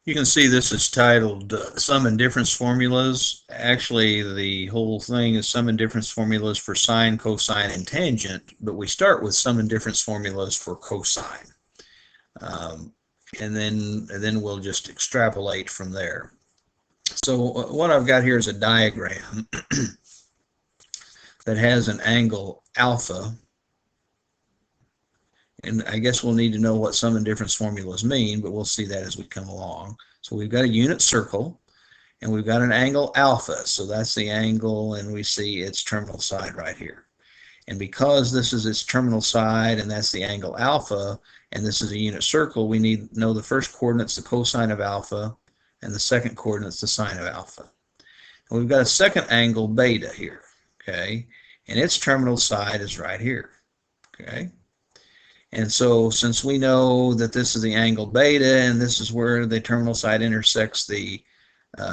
You can see this is titled Sum and Difference Formulas. Actually, the whole thing is sum and difference formulas for sine, cosine, and tangent, but we start with sum and difference formulas for cosine. Um, and then we'll just extrapolate from there. So what I've got here is a diagram that has an angle alpha, and I guess we'll need to know what sum and difference formulas mean, but we'll see that as we come along. So we've got a unit circle, and we've got an angle alpha, so that's the angle, and we see its terminal side right here. And because this is its terminal side, and that's the angle alpha, and this is a unit circle, we need to know the first coordinate's the cosine of alpha, and the second coordinate's the sine of alpha. And we've got a second angle beta here, okay? And its terminal side is right here, okay? And so since we know that this is the angle beta, and this is where the terminal side intersects the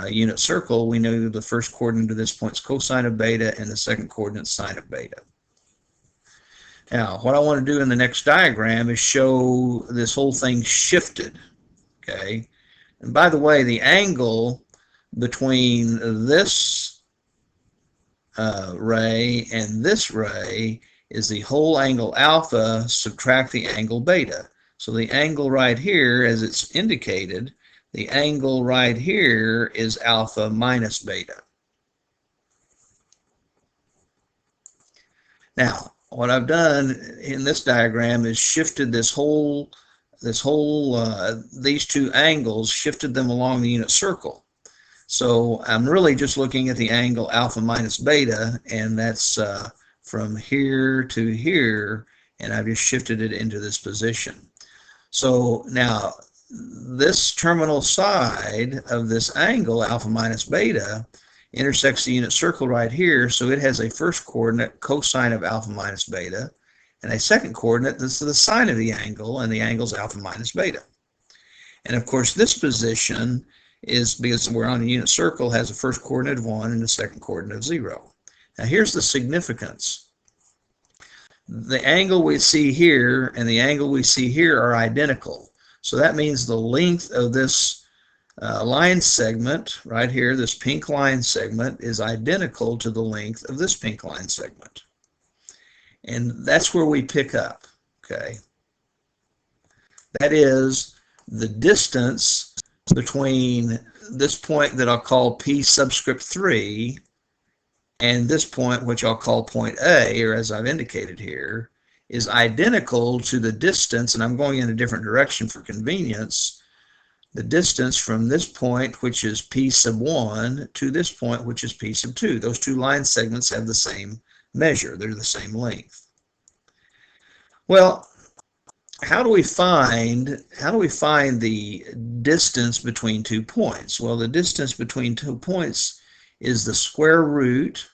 unit circle, we know the first coordinate of this point is cosine of beta, and the second coordinate is sine of beta. Now, what I want to do in the next diagram is show this whole thing shifted, okay? And by the way, the angle between this ray and this ray is the whole angle alpha subtract the angle beta. So the angle right here, as it's indicated, the angle right here is alpha minus beta. Now, what I've done in this diagram is shifted these two angles, shifted them along the unit circle. So I'm really just looking at the angle alpha minus beta, and that's from here to here, and I've just shifted it into this position. So now this terminal side of this angle alpha minus beta intersects the unit circle right here, so it has a first coordinate cosine of alpha minus beta, and a second coordinate that's the sine of the angle, and the angle's alpha minus beta. And of course this position is, because we're on a unit circle, has a first coordinate of 1 and a second coordinate of 0. Now here's the significance. The angle we see here and the angle we see here are identical. So that means the length of this line segment right here, this pink line segment, is identical to the length of this pink line segment. And that's where we pick up, okay? That is the distance between this point that I'll call P subscript 3 and this point, which I'll call point A, or as I've indicated here, is identical to the distance, and I'm going in a different direction for convenience, the distance from this point, which is P sub 1, to this point, which is P sub 2. Those two line segments have the same measure. They're the same length. Well, how do we find the distance between 2 points? Well, the distance between 2 points is the square root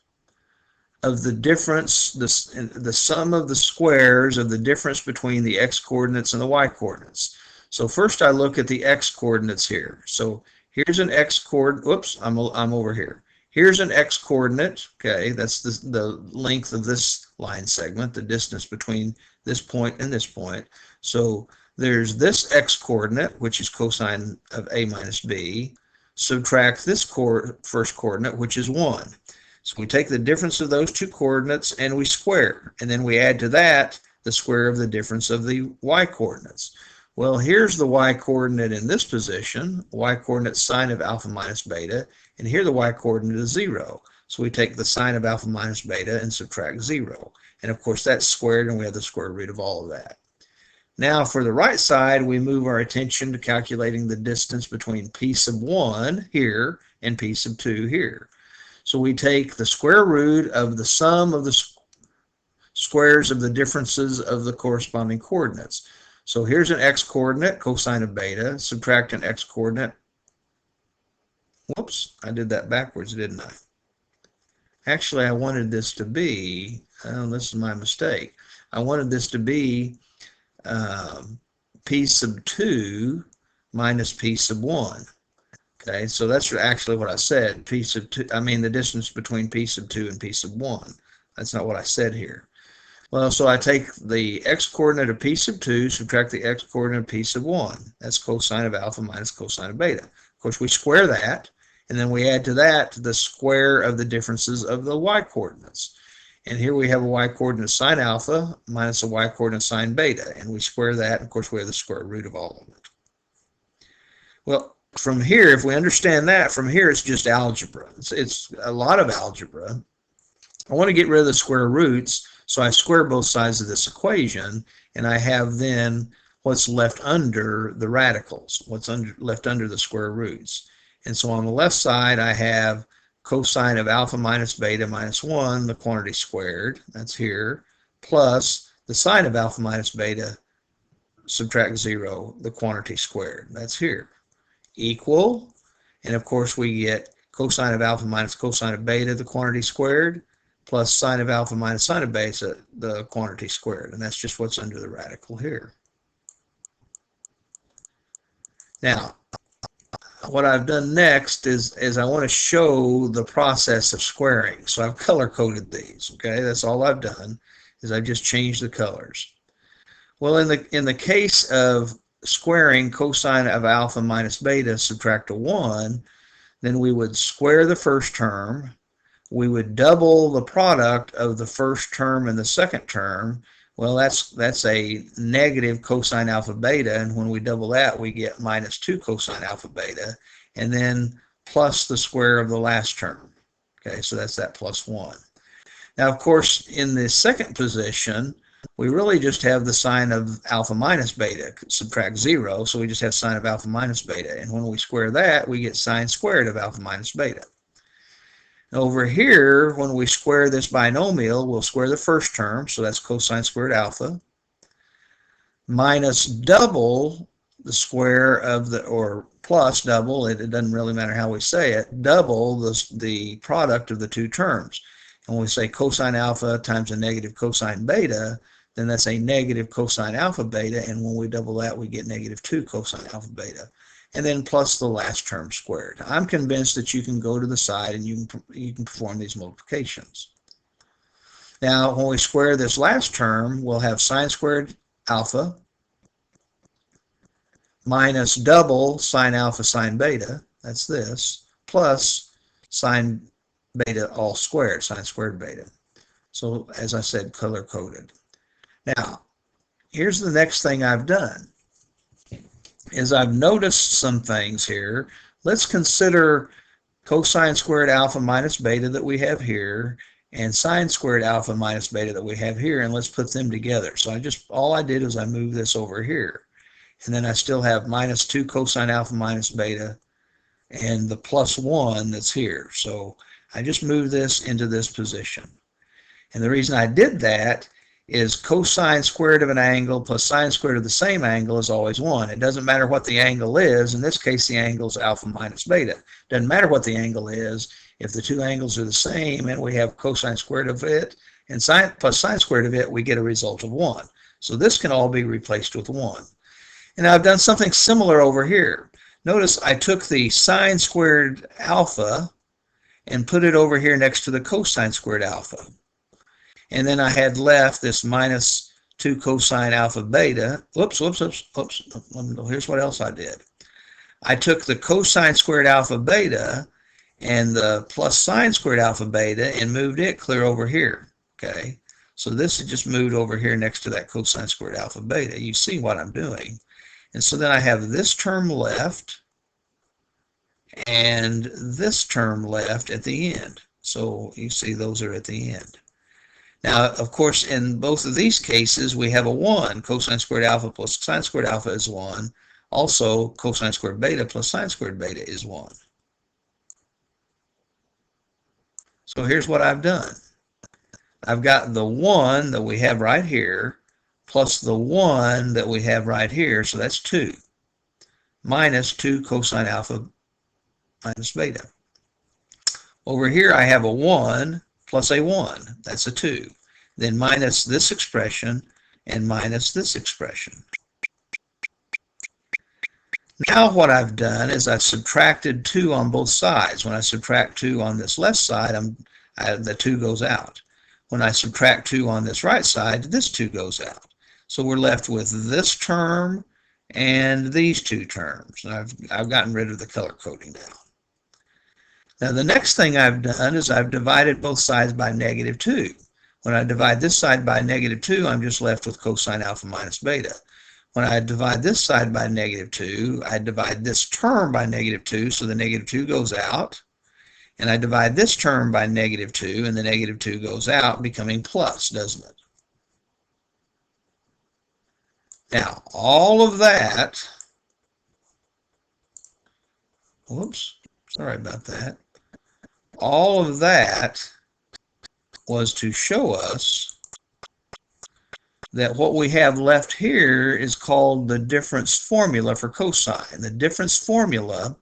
of the difference, the sum of the squares of the difference between the x coordinates and the y coordinates. So first I look at the x coordinates here. So here's an x coordinate. Whoops, I'm over here. Here's an x coordinate. Okay, that's the length of this line segment, the distance between this point and this point. So there's this x coordinate, which is cosine of a minus b. Subtract this first coordinate, which is 1. So we take the difference of those two coordinates and we square, and then we add to that the square of the difference of the y coordinates. Well, here's the y coordinate in this position, y coordinate sine of alpha minus beta, and here the y coordinate is 0. So we take the sine of alpha minus beta and subtract 0. And of course that's squared, and we have the square root of all of that. Now for the right side, we move our attention to calculating the distance between P sub 1 here and P sub 2 here. So we take the square root of the sum of the squares of the differences of the corresponding coordinates. So here's an x coordinate, cosine of beta, subtract an x coordinate. Whoops, I did that backwards, didn't I? Actually, I wanted this to be, this is my mistake. I wanted this to be P sub 2 minus P sub 1. Okay, so that's actually what I said. P sub 2, I mean the distance between P sub 2 and P sub 1. That's not what I said here. Well, so I take the x-coordinate of p sub 2, subtract the x-coordinate of p sub 1. That's cosine of alpha minus cosine of beta. Of course, we square that, and then we add to that the square of the differences of the y-coordinates. And here we have a y-coordinate sine alpha minus a y-coordinate sine beta, and we square that, and of course we have the square root of all of it. Well, from here, if we understand that, from here it's just algebra. It's a lot of algebra. I want to get rid of the square roots, so I square both sides of this equation, and I have then what's left under the radicals, what's left under the square roots. And so on the left side, I have cosine of alpha minus beta minus 1, the quantity squared, that's here, plus the sine of alpha minus beta, subtract 0, the quantity squared, that's here, equal, and of course we get cosine of alpha minus cosine of beta, the quantity squared, plus sine of alpha minus sine of beta, the quantity squared, and that's just what's under the radical here. Now, what I've done next is I want to show the process of squaring. So I've color-coded these, okay? That's all I've done, is I've just changed the colors. Well, in the case of squaring cosine of alpha minus beta, subtract a 1, then we would square the first term, we would double the product of the first term and the second term. Well, that's a negative cosine alpha beta, and when we double that, we get minus 2 cosine alpha beta, and then plus the square of the last term. Okay, so that's that plus 1. Now, of course, in the second position, we really just have the sine of alpha minus beta, subtract 0, so we just have sine of alpha minus beta, and when we square that, we get sine squared of alpha minus beta. Over here, when we square this binomial, we'll square the first term, so that's cosine squared alpha, minus double the square of the, or plus double, it doesn't really matter how we say it, double the product of the two terms. And when we say cosine alpha times a negative cosine beta, then that's a negative cosine alpha beta, and when we double that, we get negative 2 cosine alpha beta. And then plus the last term squared. I'm convinced that you can go to the side and you can perform these multiplications. Now, when we square this last term, we'll have sine squared alpha minus double sine alpha sine beta, that's this, plus sine beta all squared, sine squared beta. So, as I said, color-coded. Now, here's the next thing I've done. Is I've noticed some things here. Let's consider cosine squared alpha minus beta that we have here and sine squared alpha minus beta that we have here, and let's put them together. So all I did is I moved this over here, and then I still have minus 2 cosine alpha minus beta and the plus 1 that's here. So I just moved this into this position. And the reason I did that is cosine squared of an angle plus sine squared of the same angle is always 1. It doesn't matter what the angle is. In this case, the angle is alpha minus beta. It doesn't matter what the angle is. If the two angles are the same and we have cosine squared of it and sine plus sine squared of it, we get a result of 1. So this can all be replaced with 1. And I've done something similar over here. Notice I took the sine squared alpha and put it over here next to the cosine squared alpha. And then I had left this minus 2 cosine alpha beta. Whoops. Here's what else I did. I took the cosine squared alpha beta and the plus sine squared alpha beta and moved it clear over here. Okay, so this is just moved over here next to that cosine squared alpha beta. You see what I'm doing. And so then I have this term left and this term left at the end. So you see those are at the end. Now, of course, in both of these cases, we have a 1. Cosine squared alpha plus sine squared alpha is 1. Also, cosine squared beta plus sine squared beta is 1. So here's what I've done. I've got the 1 that we have right here plus the 1 that we have right here, so that's 2, minus 2 cosine alpha minus beta. Over here, I have a 1 plus a 1, that's a 2. Then minus this expression and minus this expression. Now what I've done is I've subtracted 2 on both sides. When I subtract 2 on this left side, the 2 goes out. when I subtract 2 on this right side, this 2 goes out. So we're left with this term and these 2 terms. And I've gotten rid of the color coding now. Now the next thing I've done is I've divided both sides by -2. When I divide this side by -2, I'm just left with cosine alpha minus beta. When I divide this side by -2, I divide this term by -2, so the -2 goes out. And I divide this term by -2, and the -2 goes out, becoming plus, doesn't it? Now, all of that, whoops, sorry about that. All of that was to show us that what we have left here is called the difference formula for cosine. The difference formula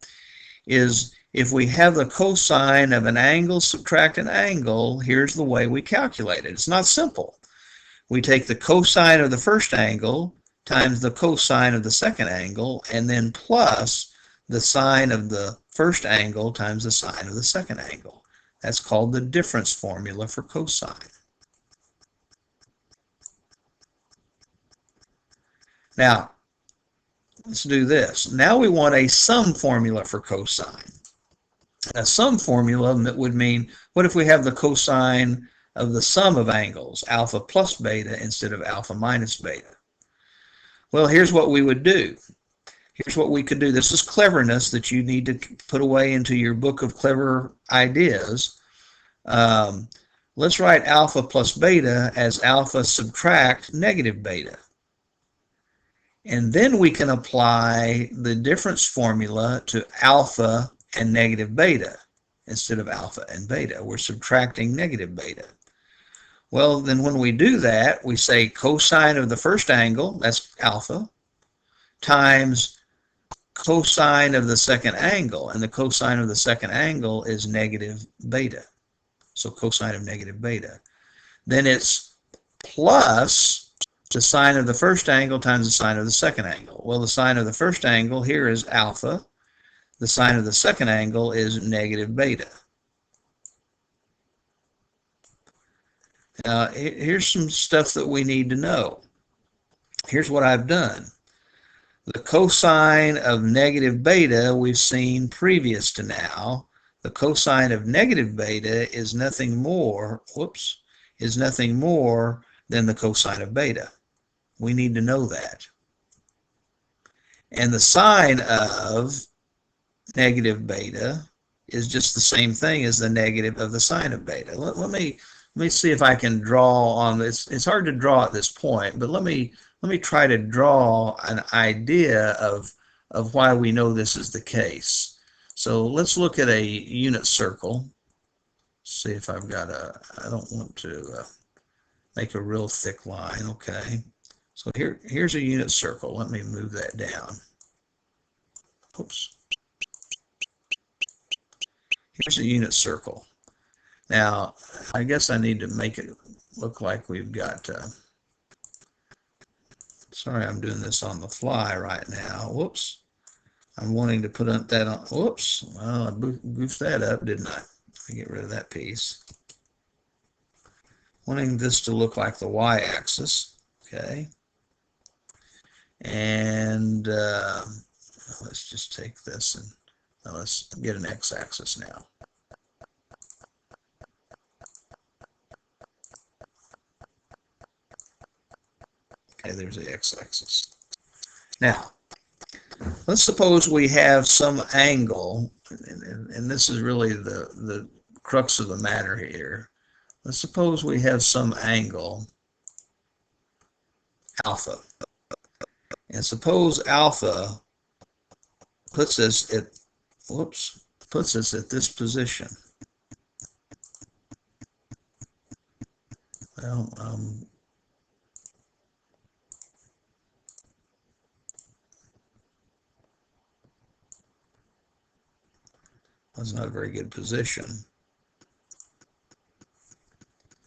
is if we have the cosine of an angle subtract an angle, here's the way we calculate it. It's not simple. We take the cosine of the first angle times the cosine of the second angle, and then plus the sine of the first angle times the sine of the second angle. That's called the difference formula for cosine. Now, let's do this. Now we want a sum formula for cosine. A sum formula would mean, what if we have the cosine of the sum of angles, alpha plus beta instead of alpha minus beta? Well, here's what we would do. Here's what we could do. This is cleverness that you need to put away into your book of clever ideas. Let's write alpha plus beta as alpha subtract negative beta. And then we can apply the difference formula to alpha and negative beta instead of alpha and beta. We're subtracting negative beta. Well, then when we do that, we say cosine of the first angle, that's alpha, times cosine of the second angle. And the cosine of the second angle is negative beta. So cosine of negative beta. Then it's plus the sine of the first angle times the sine of the second angle. Well, the sine of the first angle here is alpha. The sine of the second angle is negative beta. Now, here's some stuff that we need to know. Here's what I've done. The cosine of negative beta we've seen previous to now. The cosine of negative beta is nothing more, is nothing more than the cosine of beta. We need to know that. And the sine of negative beta is just the same thing as the negative of the sine of beta. Let me see if I can draw on this. It's hard to draw at this point, but let me try to draw an idea of why we know this is the case. So let's look at a unit circle. See if I've got I don't want to make a real thick line. Okay. So here's a unit circle. Let me move that down. Oops. Here's a unit circle. Now, I guess I need to make it look like we've got, sorry, I'm doing this on the fly right now. Whoops. I'm wanting to put that on, whoops. Well, I goofed that up, didn't I? Let me get rid of that piece. Wanting this to look like the y-axis, okay. And let's just take this and let's get an x-axis now. Okay, there's the x-axis. Now, let's suppose we have some angle, and this is really the crux of the matter here. Let's suppose we have some angle, alpha. And suppose alpha puts us at, puts us at this position. Well, that's not a very good position.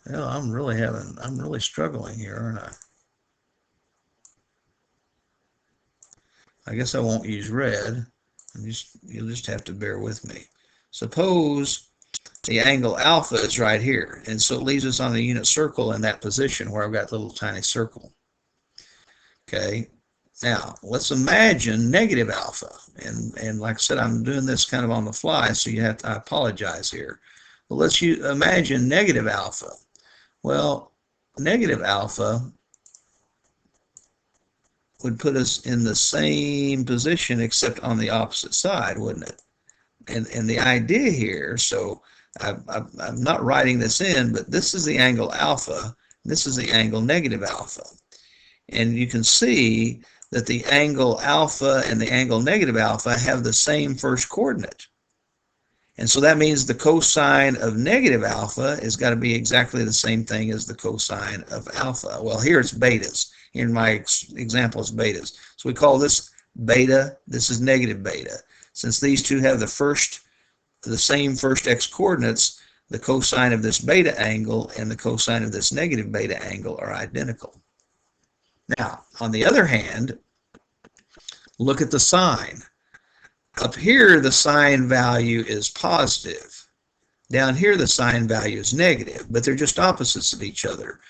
Well, I'm really struggling here, aren't I? I guess I won't use red. You'll just have to bear with me. Suppose The angle alpha is right here. And so it leaves us on the unit circle in that position where I've got the little tiny circle. Okay. Now, let's imagine negative alpha. And like I said, I'm doing this kind of on the fly, so you have to, I apologize here. But let's imagine negative alpha. Well, negative alpha would put us in the same position except on the opposite side, wouldn't it? And the idea here, so I'm not writing this in, but this is the angle alpha, this is the angle negative alpha. And you can see that the angle alpha and the angle negative alpha have the same first coordinate. And so that means the cosine of negative alpha has got to be exactly the same thing as the cosine of alpha. Well, here it's betas. In my example, it's betas. So we call this beta. This is negative beta. Since these two have the same first x coordinates, the cosine of this beta angle and the cosine of this negative beta angle are identical. Now, on the other hand, look at the sine. Up here, the sine value is positive. Down here, the sine value is negative, but they're just opposites of each other.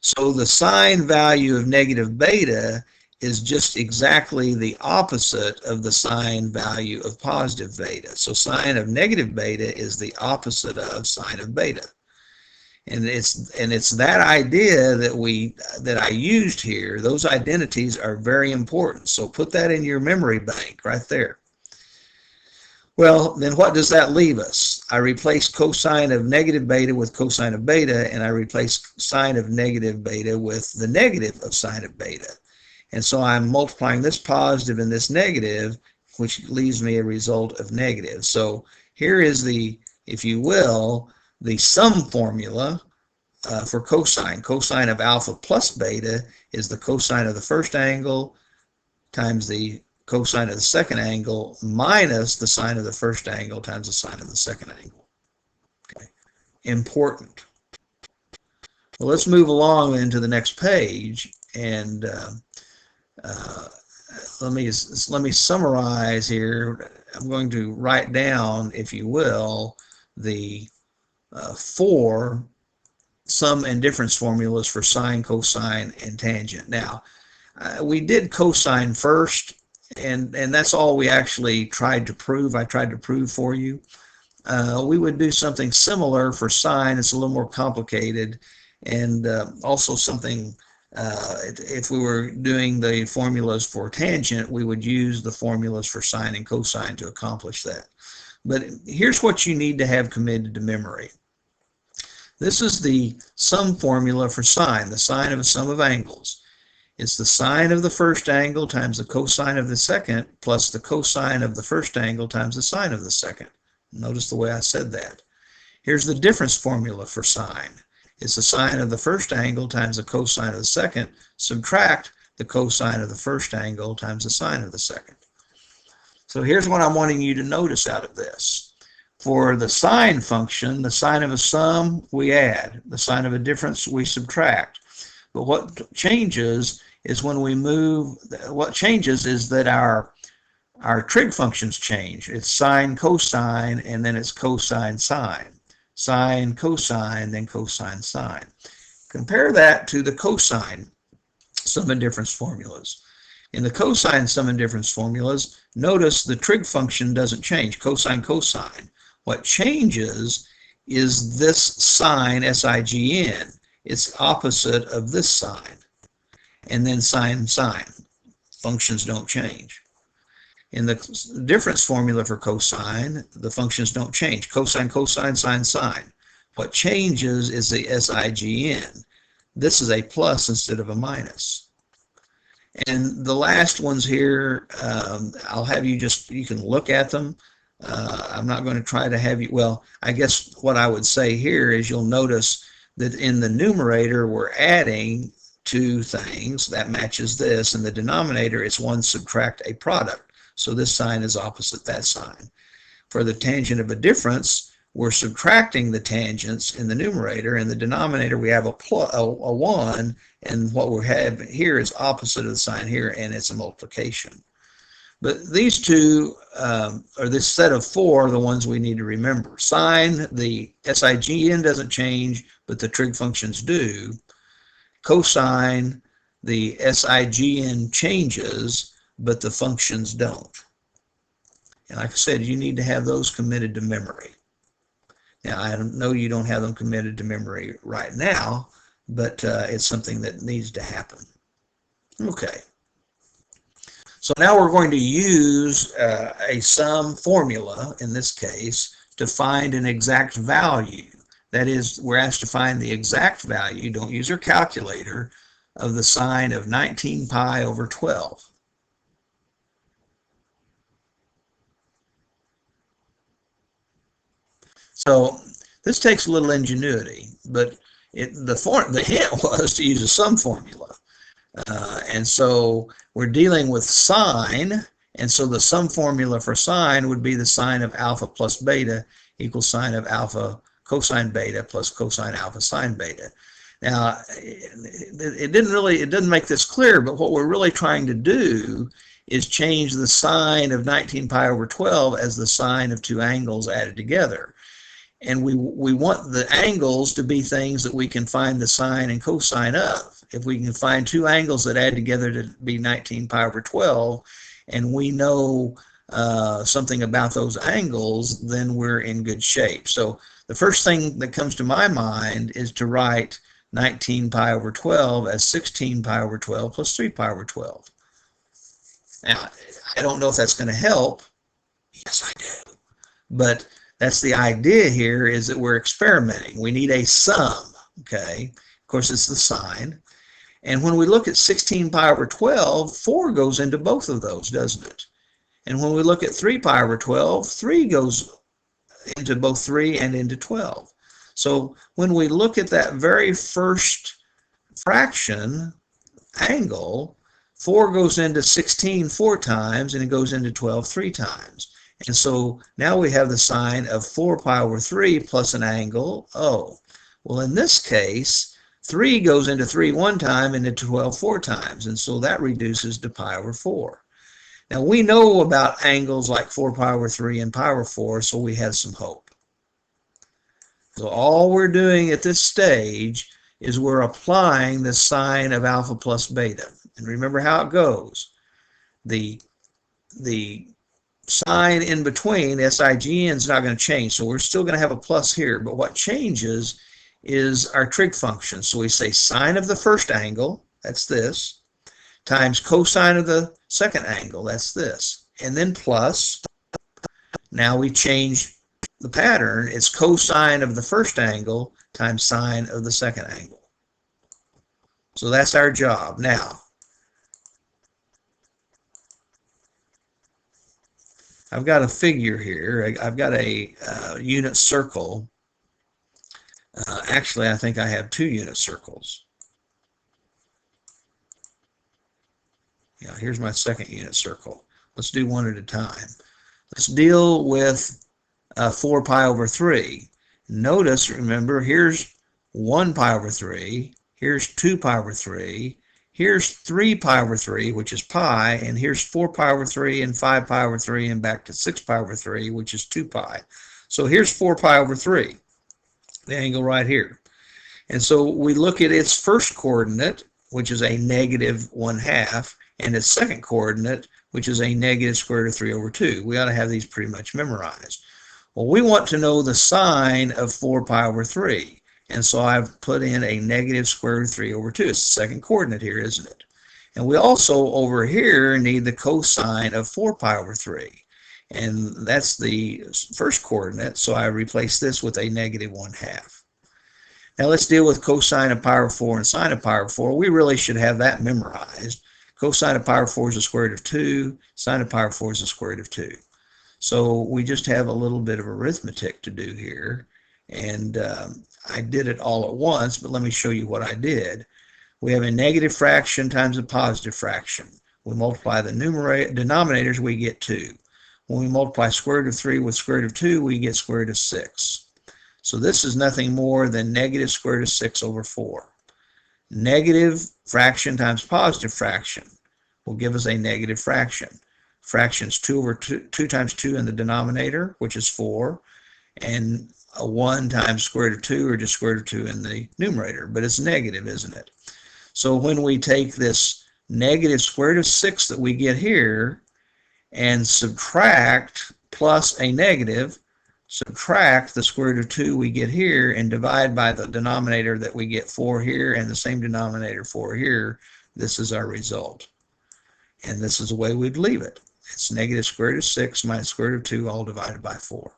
So the sine value of negative beta is just exactly the opposite of the sine value of positive beta. So sine of negative beta is the opposite of sine of beta. And it's that idea that I used here. Those identities are very important. So put that in your memory bank right there. Well, then what does that leave us? I replace cosine of negative beta with cosine of beta, and I replace sine of negative beta with the negative of sine of beta. And so I'm multiplying this positive and this negative, which leaves me a result of negative. So here is the, if you will, the sum formula for cosine. Cosine of alpha plus beta is the cosine of the first angle times the cosine of the second angle minus the sine of the first angle times the sine of the second angle. Okay. Important. Well, let's move along into the next page, and let me summarize here. I'm going to write down, if you will, the 4 sum and difference formulas for sine, cosine, and tangent. Now, we did cosine first, and that's all we actually tried to prove. I tried to prove for you. We would do something similar for sine. It's a little more complicated, and also something, if we were doing the formulas for tangent, we would use the formulas for sine and cosine to accomplish that. But here's what you need to have committed to memory. This is the sum formula for sine, the sine of a sum of angles. It's the sine of the first angle times the cosine of the second plus the cosine of the first angle times the sine of the second. Notice the way I said that. Here's the difference formula for sine. It's the sine of the first angle times the cosine of the second, subtract the cosine of the first angle times the sine of the second. So here's what I'm wanting you to notice out of this. For the sine function, the sine of a sum, we add. The sine of a difference, we subtract. But what changes is when we move, what changes is that our trig functions change. It's sine, cosine, and then it's cosine, sine. Sine, cosine, then cosine, sine. Compare that to the cosine sum and difference formulas. In the cosine sum and difference formulas, notice the trig function doesn't change, cosine, cosine. What changes is this sine, S-I-G-N. It's opposite of this sine. And then sine, sine. Functions don't change. In the difference formula for cosine, the functions don't change. Cosine, cosine, sine, sine. What changes is the S-I-G-N. This is a plus instead of a minus. And the last ones here, I'll have you you can look at them. I'm not going to try to have you, well, I guess what I would say here is you'll notice that in the numerator we're adding 2 things, that matches this. In the denominator, it's 1 subtract a product. So this sign is opposite that sign. For the tangent of a difference, we're subtracting the tangents in the numerator. In the denominator, we have a 1, and what we have here is opposite of the sign here, and it's a multiplication. But these two, or this set of four, are the ones we need to remember. Sine, the SIGN doesn't change, but the trig functions do. Cosine, the SIGN changes, but the functions don't. And like I said, you need to have those committed to memory. Now, I know you don't have them committed to memory right now, but it's something that needs to happen. Okay. So now we're going to use a sum formula, in this case, to find an exact value. That is, we're asked to find the exact value, don't use your calculator, of the sine of 19 pi over 12. So this takes a little ingenuity, but the hint was to use a sum formula. And so we're dealing with sine, and so the sum formula for sine would be the sine of alpha plus beta equals sine of alpha cosine beta plus cosine alpha sine beta. Now, it doesn't make this clear, but what we're really trying to do is change the sine of 19 pi over 12 as the sine of two angles added together. And we want the angles to be things that we can find the sine and cosine of. If we can find two angles that add together to be 19 pi over 12, and we know something about those angles, then we're in good shape. So the first thing that comes to my mind is to write 19 pi over 12 as 16 pi over 12 plus 3 pi over 12. Now, I don't know if that's going to help. Yes, I do. But that's the idea here, is that we're experimenting. We need a sum, okay? Of course, it's the sine. And when we look at 16 pi over 12, 4 goes into both of those, doesn't it? And when we look at 3 pi over 12, 3 goes into both 3 and into 12. So when we look at that very first fraction angle, 4 goes into 16 4 times, and it goes into 12 3 times. And so now we have the sine of 4 pi over 3 plus an angle O. Well, in this case, 3 goes into 3 1 time and into 12 4 times, and so that reduces to pi over 4. Now, we know about angles like 4 pi over 3 and pi over 4, so we have some hope. So all we're doing at this stage is we're applying the sine of alpha plus beta. And remember how it goes. The sign in between, SIGN, is not going to change, so we're still going to have a plus here, but what changes is our trig function. So we say sine of the first angle, that's this, times cosine of the second angle, that's this, and then plus, now we change the pattern, it's cosine of the first angle times sine of the second angle. So that's our job. Now, I've got a figure here. I've got a unit circle. Actually, I think I have two unit circles. Yeah, here's my second unit circle. Let's do one at a time. Let's deal with 4 pi over 3. Notice, remember, here's 1 pi over 3. Here's 2 pi over 3. Here's 3 pi over 3, which is pi, and here's 4 pi over 3 and 5 pi over 3 and back to 6 pi over 3, which is 2 pi. So here's 4 pi over 3, the angle right here. And so we look at its first coordinate, which is a negative 1/2, and its second coordinate, which is a negative square root of 3 over 2. We ought to have these pretty much memorized. Well, we want to know the sine of 4 pi over 3. And so I've put in a negative square root of 3 over 2. It's the second coordinate here, isn't it? And we also, over here, need the cosine of 4 pi over 3. And that's the first coordinate, so I replace this with a negative 1/2. Now let's deal with cosine of pi over 4 and sine of pi over 4. We really should have that memorized. Cosine of pi over 4 is the square root of 2. Sine of pi over 4 is the square root of 2. So we just have a little bit of arithmetic to do here. And I did it all at once, but let me show you what I did. We have a negative fraction times a positive fraction. We multiply the denominators, we get 2. When we multiply square root of 3 with square root of 2, we get square root of 6. So this is nothing more than negative square root of 6 over 4. Negative fraction times positive fraction will give us a negative fraction. fractions 2 over 2 times 2 in the denominator, which is 4, and a 1 times square root of 2, or just square root of 2 in the numerator, but it's negative, isn't it? So when we take this negative square root of 6 that we get here and subtract plus a negative, subtract the square root of 2 we get here and divide by the denominator that we get 4 here and the same denominator 4 here, this is our result. And this is the way we'd leave it. It's negative square root of 6 minus square root of 2 all divided by 4.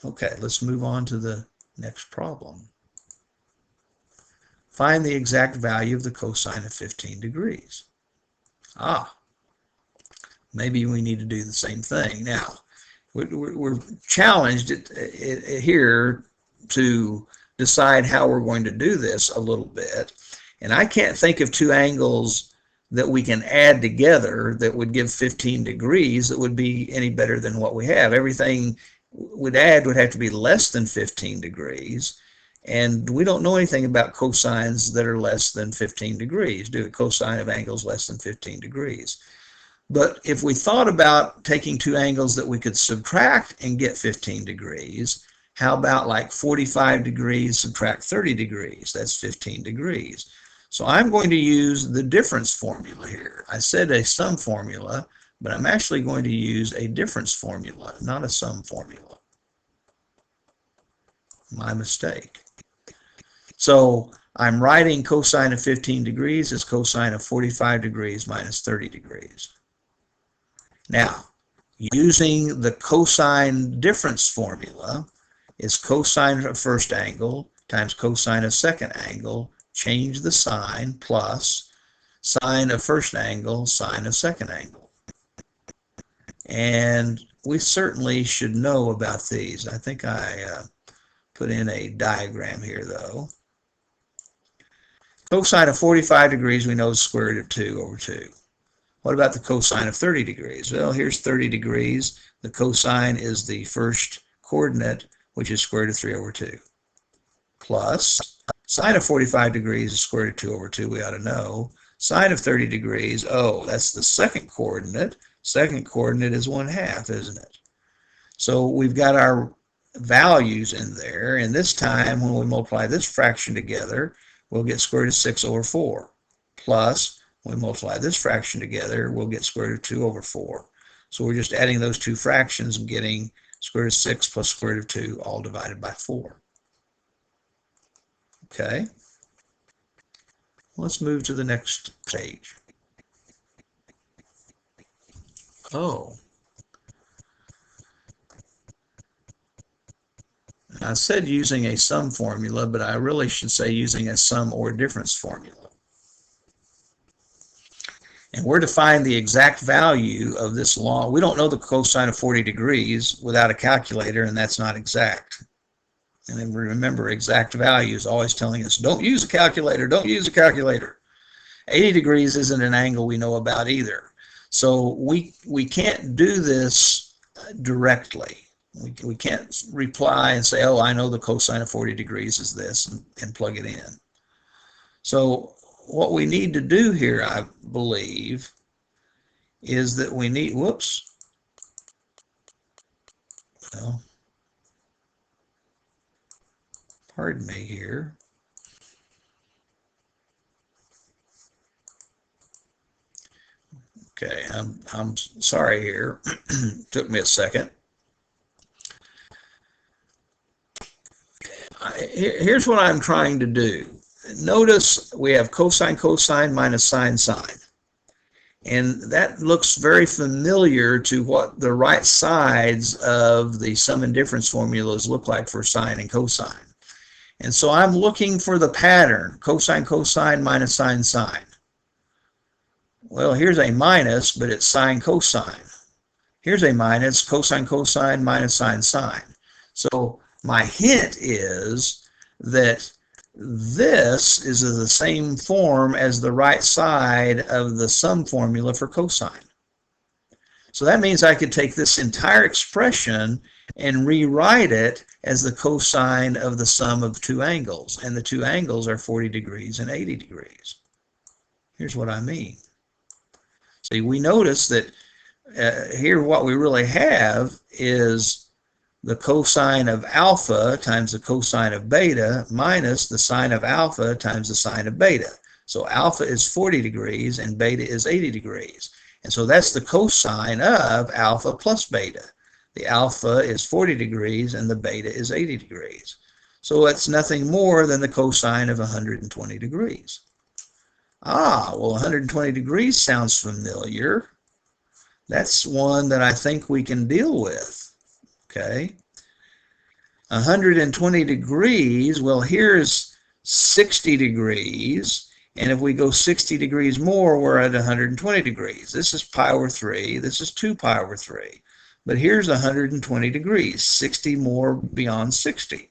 Okay, let's move on to the next problem. Find the exact value of the cosine of 15 degrees. Maybe we need to do the same thing. Now, we're challenged here to decide how we're going to do this a little bit. And I can't think of two angles that we can add together that would give 15 degrees that would be any better than what we have. Everything we'd add would have to be less than 15 degrees. And we don't know anything about cosines that are less than 15 degrees, do a cosine of angles less than 15 degrees. But if we thought about taking two angles that we could subtract and get 15 degrees, how about like 45 degrees subtract 30 degrees? That's 15 degrees. So I'm going to use the difference formula here. I said a sum formula, but I'm actually going to use a difference formula, not a sum formula. My mistake. So I'm writing cosine of 15 degrees as cosine of 45 degrees minus 30 degrees. Now, using the cosine difference formula, is cosine of first angle times cosine of second angle, change the sign, plus sine of first angle, sine of second angle. And we certainly should know about these. I think I put in a diagram here, though. Cosine of 45 degrees, we know is square root of 2 over 2. What about the cosine of 30 degrees? Well, here's 30 degrees. The cosine is the first coordinate, which is square root of 3 over 2. Plus, sine of 45 degrees is square root of 2 over 2, we ought to know. Sine of 30 degrees, oh, that's the second coordinate. Second coordinate is 1/2, isn't it? So we've got our values in there, and this time when we multiply this fraction together, we'll get square root of 6 over 4. Plus, when we multiply this fraction together, we'll get square root of 2 over 4. So we're just adding those two fractions and getting square root of 6 plus square root of 2 all divided by 4. Okay. Let's move to the next page. Oh. I said using a sum formula, but I really should say using a sum or difference formula. And we're to find the exact value of this long. We don't know the cosine of 40 degrees without a calculator, and that's not exact. And then remember, exact value is always telling us, don't use a calculator, don't use a calculator. 80 degrees isn't an angle we know about either. So we can't do this directly. We can't reply and say, oh, I know the cosine of 40 degrees is this, and plug it in. So what we need to do here, I believe, is that we need, whoops, well, pardon me here. Okay, I'm sorry here. Took me a second. Here's what I'm trying to do. Notice we have cosine, cosine minus sine, sine. And that looks very familiar to what the right sides of the sum and difference formulas look like for sine and cosine. And so I'm looking for the pattern, cosine, cosine minus sine, sine. Well, here's a minus, but it's sine, cosine. Here's a minus, cosine, cosine minus sine, sine. So my hint is that this is of the same form as the right side of the sum formula for cosine. So that means I could take this entire expression and rewrite it as the cosine of the sum of two angles. And the two angles are 40 degrees and 80 degrees. Here's what I mean. See, we notice that here what we really have is the cosine of alpha times the cosine of beta minus the sine of alpha times the sine of beta. So alpha is 40 degrees and beta is 80 degrees. And so that's the cosine of alpha plus beta. The alpha is 40 degrees and the beta is 80 degrees. So it's nothing more than the cosine of 120 degrees. Well, 120 degrees sounds familiar. That's one that I think we can deal with. Okay. 120 degrees, well, here's 60 degrees. And if we go 60 degrees more, we're at 120 degrees. This is pi over 3. This is 2 pi over 3. But here's 120 degrees, 60 more beyond 60.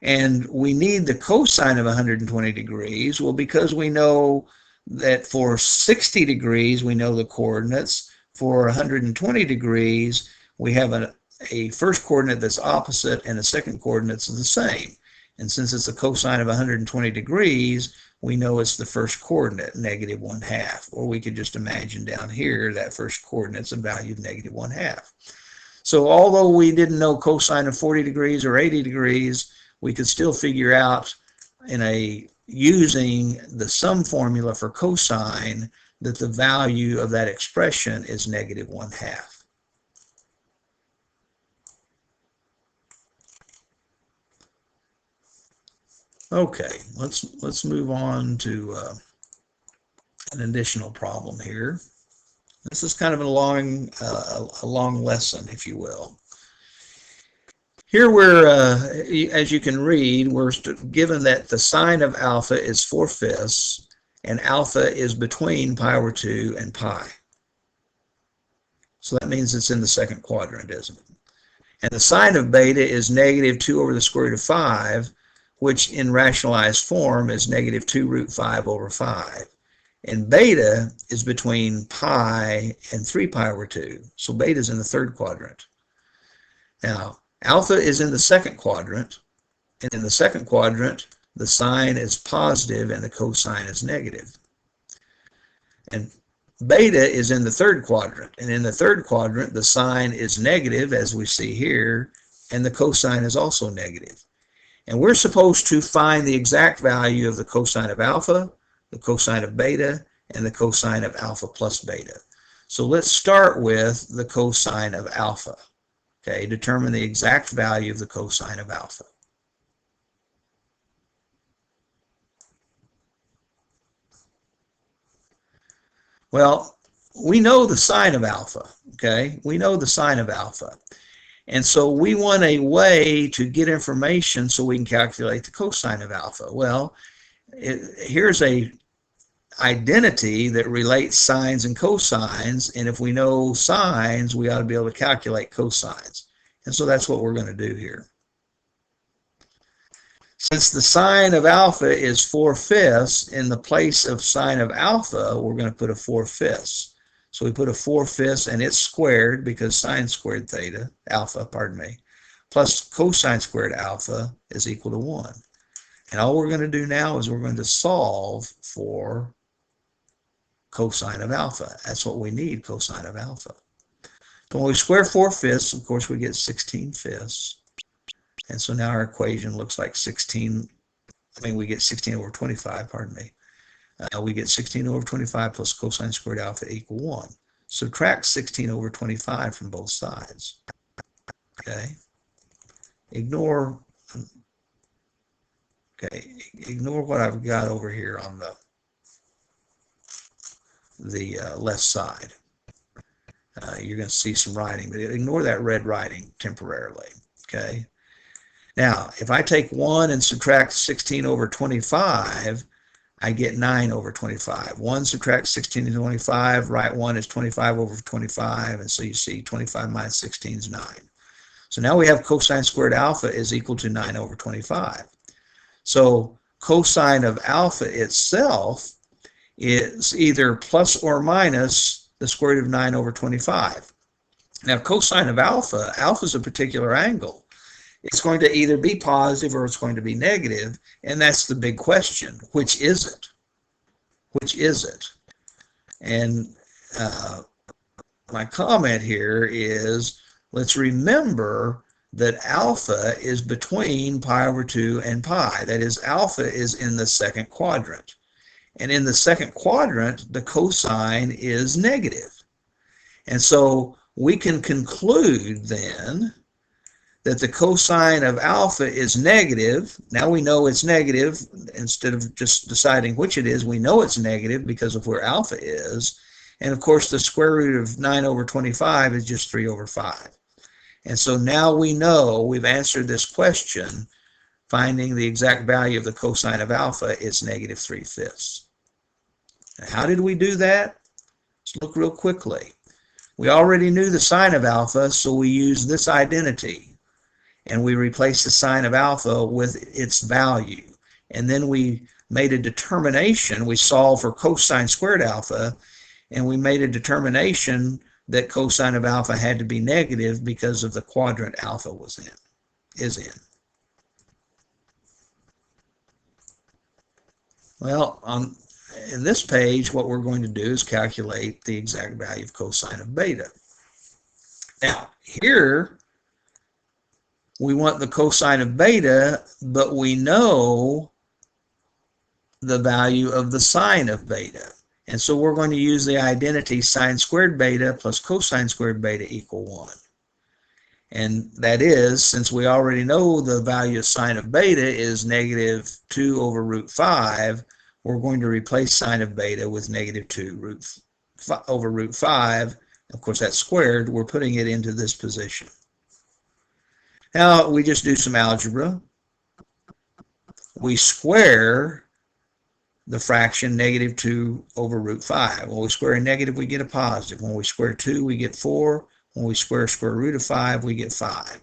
And we need the cosine of 120 degrees. Well, because we know that for 60 degrees, we know the coordinates. For 120 degrees, we have a first coordinate that's opposite and a second coordinate that's the same. And since it's the cosine of 120 degrees, we know it's the first coordinate, negative 1/2. Or we could just imagine down here that first coordinate's a value of negative 1/2. So although we didn't know cosine of 40 degrees or 80 degrees, we could still figure out using the sum formula for cosine that the value of that expression is negative 1/2. Okay, let's move on to an additional problem here. This is kind of a long lesson, if you will. Here we're, as you can read, we're given that the sine of alpha is 4/5 and alpha is between pi over 2 and pi. So that means it's in the second quadrant, isn't it? And the sine of beta is negative 2 over the square root of 5, which in rationalized form is negative 2 root 5 over 5. And beta is between pi and 3 pi over 2. So beta is in the third quadrant. Now, alpha is in the second quadrant. And in the second quadrant, the sine is positive and the cosine is negative. And beta is in the third quadrant. And in the third quadrant, the sine is negative, as we see here, and the cosine is also negative. And we're supposed to find the exact value of the cosine of alpha, the cosine of beta, and the cosine of alpha plus beta. So let's start with the cosine of alpha. Okay, determine the exact value of the cosine of alpha. Well, we know the sine of alpha, okay? We know the sine of alpha. And so we want a way to get information so we can calculate the cosine of alpha. Well, here's a identity that relates sines and cosines, and if we know sines, we ought to be able to calculate cosines. And so that's what we're going to do here. Since the sine of alpha is 4/5, in the place of sine of alpha, we're going to put a 4/5. So we put a 4/5 and it's squared because sine squared theta, alpha, pardon me, plus cosine squared alpha is equal to 1. And all we're going to do now is we're going to solve for cosine of alpha. That's what we need, cosine of alpha. So when we square 4/5, of course, we get 16/5. And so now our equation looks like we get 16 over 25, pardon me. We get 16 over 25 plus cosine squared alpha equal 1. Subtract 16 over 25 from both sides. Okay. Ignore what I've got over here on the left side. You're going to see some writing, but ignore that red writing temporarily. Okay. Now, if I take 1 and subtract 16 over 25, I get 9 over 25. 1 subtract 16 to 25, right 1 is 25 over 25, and so you see 25 minus 16 is 9. So now we have cosine squared alpha is equal to 9 over 25. So cosine of alpha itself is either plus or minus the square root of 9 over 25. Now cosine of alpha is a particular angle. It's going to either be positive or it's going to be negative, and that's the big question. Which is it? Which is it? And uh, my comment here is, let's remember that alpha is between pi over 2 and pi. That is, alpha is in the second quadrant. And in the second quadrant, the cosine is negative. And so we can conclude then that the cosine of alpha is negative. Now we know it's negative. Instead of just deciding which it is, we know it's negative because of where alpha is. And of course, the square root of 9 over 25 is just 3 over 5. And so now we know we've answered this question. Finding the exact value of the cosine of alpha is negative 3/5. Now, how did we do that? Let's look real quickly. We already knew the sine of alpha, so we used this identity. And we replaced the sine of alpha with its value. And then we made a determination. We solved for cosine squared alpha, and we made a determination that cosine of alpha had to be negative because of the quadrant alpha is in. Well, in this page, what we're going to do is calculate the exact value of cosine of beta. Now, here, we want the cosine of beta, but we know the value of the sine of beta. And so we're going to use the identity sine squared beta plus cosine squared beta equal 1. And that is, since we already know the value of sine of beta is negative 2 over root 5, we're going to replace sine of beta with negative 2 over root 5. Of course, that's squared. We're putting it into this position. Now, we just do some algebra. We square the fraction negative 2 over root 5. When we square a negative, we get a positive. When we square 2, we get 4. When we square square root of 5, we get 5.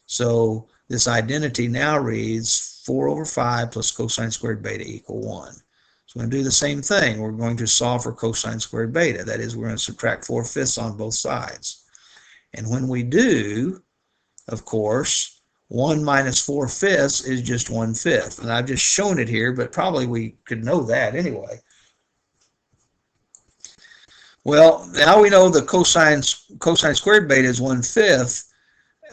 So this identity now reads 4 over 5 plus cosine squared beta equal 1. So we're going to do the same thing. We're going to solve for cosine squared beta. That is, we're going to subtract 4/5 on both sides. And when we do, of course, 1 minus 4/5 is just 1/5. And I've just shown it here, but probably we could know that anyway. Well, now we know the cosine squared beta is 1/5,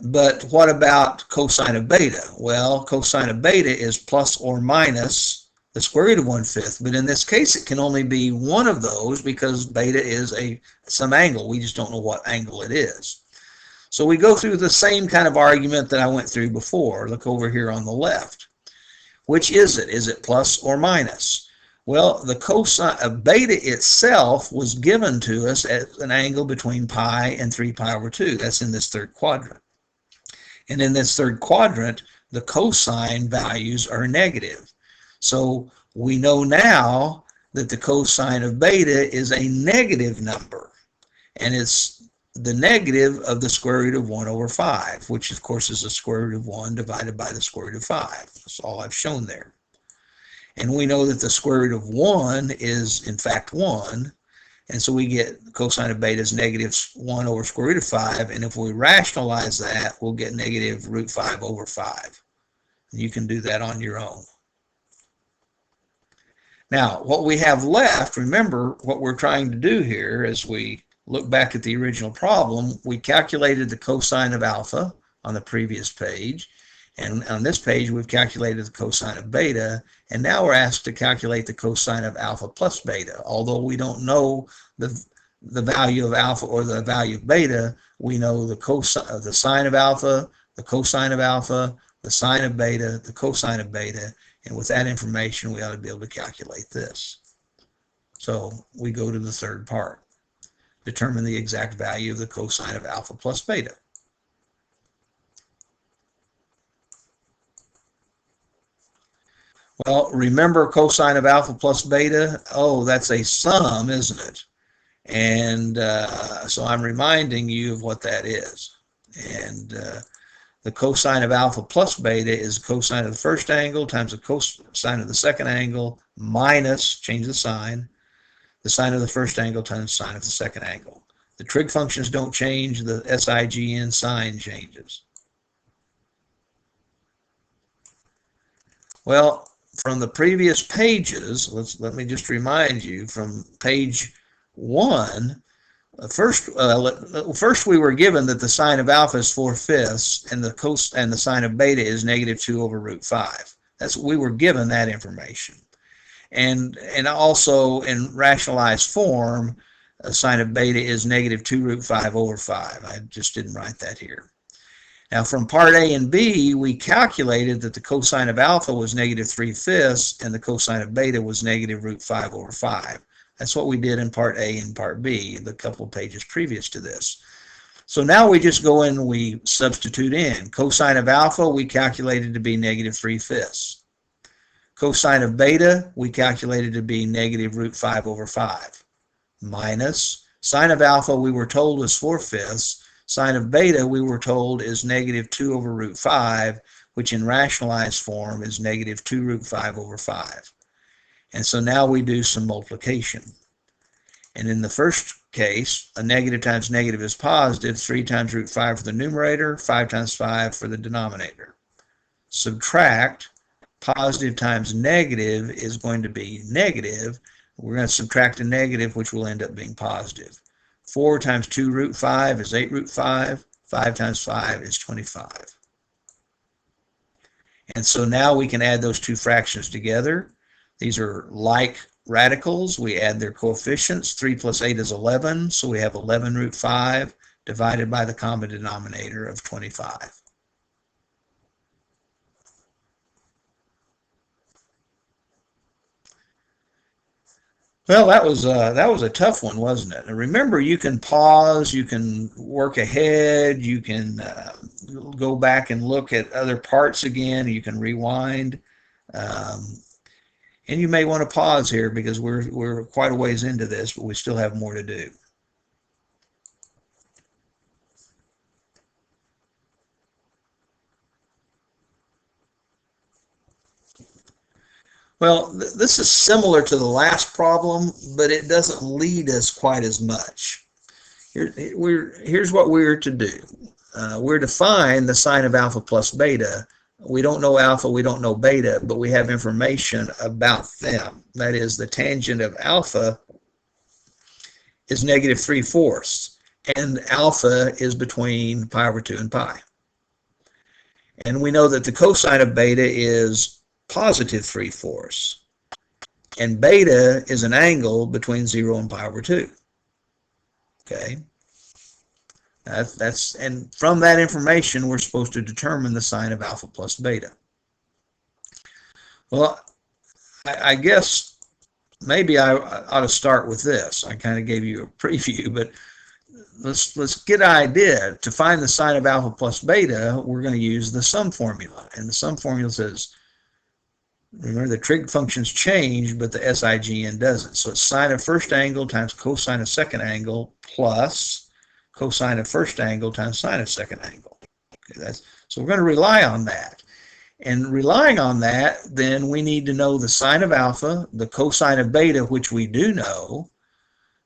but what about cosine of beta? Well, cosine of beta is plus or minus the square root of 1/5, but in this case it can only be one of those because beta is some angle. We just don't know what angle it is. So we go through the same kind of argument that I went through before. Look over here on the left. Which is it? Is it plus or minus? Well, the cosine of beta itself was given to us at an angle between pi and 3 pi over 2. That's in this third quadrant. And in this third quadrant, the cosine values are negative. So we know now that the cosine of beta is a negative number. And it's the negative of the square root of 1 over 5, which of course is the square root of 1 divided by the square root of 5. That's all I've shown there. And we know that the square root of 1 is in fact 1. And so we get cosine of beta is negative 1 over square root of 5. And if we rationalize that, we'll get negative root 5 over 5. You can do that on your own. Now, what we have left, remember what we're trying to do here as we look back at the original problem, we calculated the cosine of alpha on the previous page. And on this page, we've calculated the cosine of beta. And now we're asked to calculate the cosine of alpha plus beta. Although we don't know the value of alpha or the value of beta, we know the sine of alpha, the cosine of alpha, the sine of beta, the cosine of beta. And with that information, we ought to be able to calculate this. So we go to the third part. Determine the exact value of the cosine of alpha plus beta. Well, remember cosine of alpha plus beta? Oh, that's a sum, isn't it? And so I'm reminding you of what that is. And the cosine of alpha plus beta is the cosine of the first angle times the cosine of the second angle minus, change the sign of the first angle times the sine of the second angle. The trig functions don't change, the SIGN sign changes. Well, from the previous pages, let me just remind you, from page 1, First we were given that the sine of alpha is 4/5 and the sine of beta is -2 over root 5. We were given that information. And also in rationalized form, sine of beta is -2 root 5 over 5. I just didn't write that here. Now from part A and B, we calculated that the cosine of alpha was -3/5 and the cosine of beta was -root 5 over 5. That's what we did in part A and part B, the couple of pages previous to this. So now we just go in and we substitute in. Cosine of alpha we calculated to be -3/5. Cosine of beta we calculated to be -root 5 over 5. Minus sine of alpha we were told was 4/5. Sine of beta we were told is -2 over root 5, which in rationalized form is -2 root 5 over 5. And so now we do some multiplication. And in the first case, a negative times negative is positive, 3 times root 5 for the numerator, 5 times 5 for the denominator. Subtract, positive times negative is going to be negative. We're going to subtract a negative, which will end up being positive. 4 times 2 root 5 is 8 root 5. 5 times 5 is 25. And so now we can add those two fractions together. These are like radicals. We add their coefficients. 3 plus 8 is 11, so we have 11 root 5 divided by the common denominator of 25. Well, that was a tough one, wasn't it? And remember, you can pause, you can work ahead, you can go back and look at other parts again, you can rewind. And you may want to pause here because we're quite a ways into this, but we still have more to do. Well, this is similar to the last problem, but it doesn't lead us quite as much. Here's what we're to do. We're to find the sine of alpha plus beta. We don't know alpha, we don't know beta, but we have information about them. That is, the tangent of alpha is -3/4, and alpha is between pi over 2 and pi. And we know that the cosine of beta is +3/4, and beta is an angle between 0 and pi over 2. Okay? And from that information, we're supposed to determine the sine of alpha plus beta. Well, I guess maybe I ought to start with this. I kind of gave you a preview, but let's get an idea. To find the sine of alpha plus beta, we're going to use the sum formula. And the sum formula says, remember, the trig functions change, but the SIGN doesn't. So it's sine of first angle times cosine of second angle plus cosine of first angle times sine of second angle. Okay, so we're going to rely on that. And relying on that, then we need to know the sine of alpha, the cosine of beta, which we do know,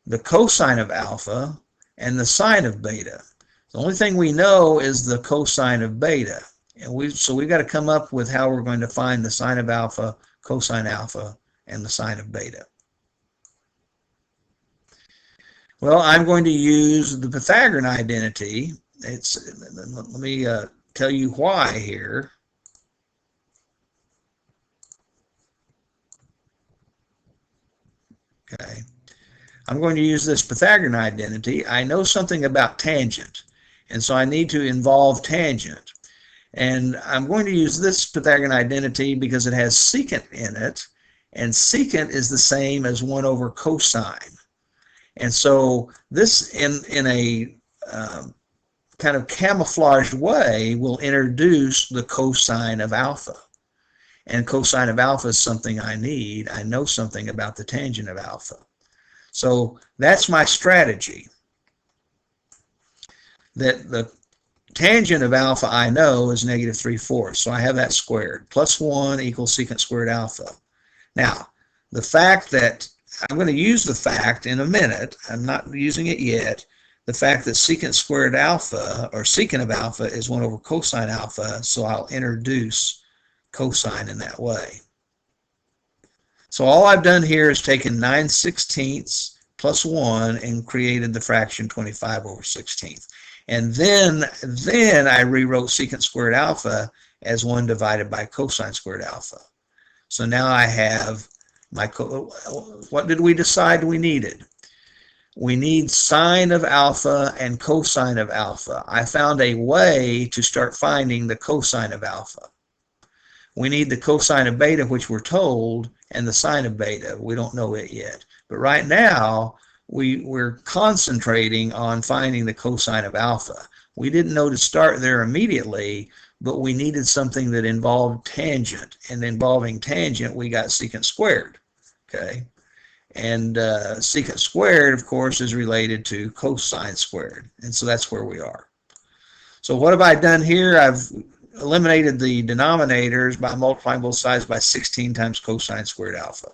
the cosine of alpha, and the sine of beta. The only thing we know is the cosine of beta. And so we've got to come up with how we're going to find the sine of alpha, cosine alpha, and the sine of beta. Well, I'm going to use the Pythagorean identity. Let me tell you why here. Okay. I'm going to use this Pythagorean identity. I know something about tangent, and so I need to involve tangent. And I'm going to use this Pythagorean identity because it has secant in it, and secant is the same as 1 over cosine. And so this, in a kind of camouflaged way, will introduce the cosine of alpha. And cosine of alpha is something I need. I know something about the tangent of alpha. So that's my strategy. That the tangent of alpha I know is -3/4. So I have that squared. Plus 1 equals secant squared alpha. Now, the fact that I'm going to use the fact in a minute, I'm not using it yet, the fact that secant squared alpha, or secant of alpha, is 1 over cosine alpha, so I'll introduce cosine in that way. So all I've done here is taken 9/16 plus 1 and created the fraction 25/16. And then I rewrote secant squared alpha as 1 divided by cosine squared alpha. So now I have my, what did we decide we needed? We need sine of alpha and cosine of alpha. I found a way to start finding the cosine of alpha. We need the cosine of beta, which we're told, and the sine of beta. We don't know it yet. But right now, we're concentrating on finding the cosine of alpha. We didn't know to start there immediately, but we needed something that involved tangent. And involving tangent, we got secant squared. Okay? And secant squared, of course, is related to cosine squared. And so that's where we are. So what have I done here? I've eliminated the denominators by multiplying both sides by 16 times cosine squared alpha.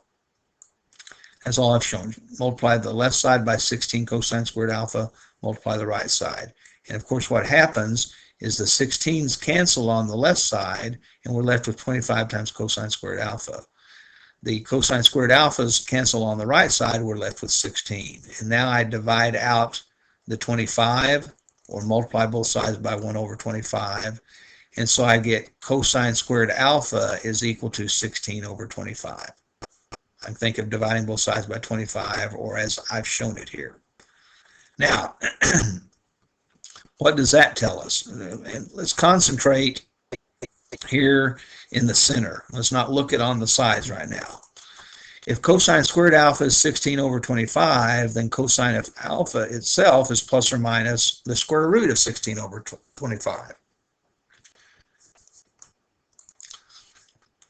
That's all I've shown. Multiply the left side by 16 cosine squared alpha, multiply the right side. And of course what happens is the 16s cancel on the left side, and we're left with 25 times cosine squared alpha. The cosine squared alphas cancel on the right side, we're left with 16. And now I divide out the 25, or multiply both sides by 1/25. And so I get cosine squared alpha is equal to 16/25. I think of dividing both sides by 25, or as I've shown it here. Now, what does that tell us? And let's concentrate here in the center. Let's not look at on the sides right now. If cosine squared alpha is 16/25, then cosine of alpha itself is plus or minus the square root of 16/25.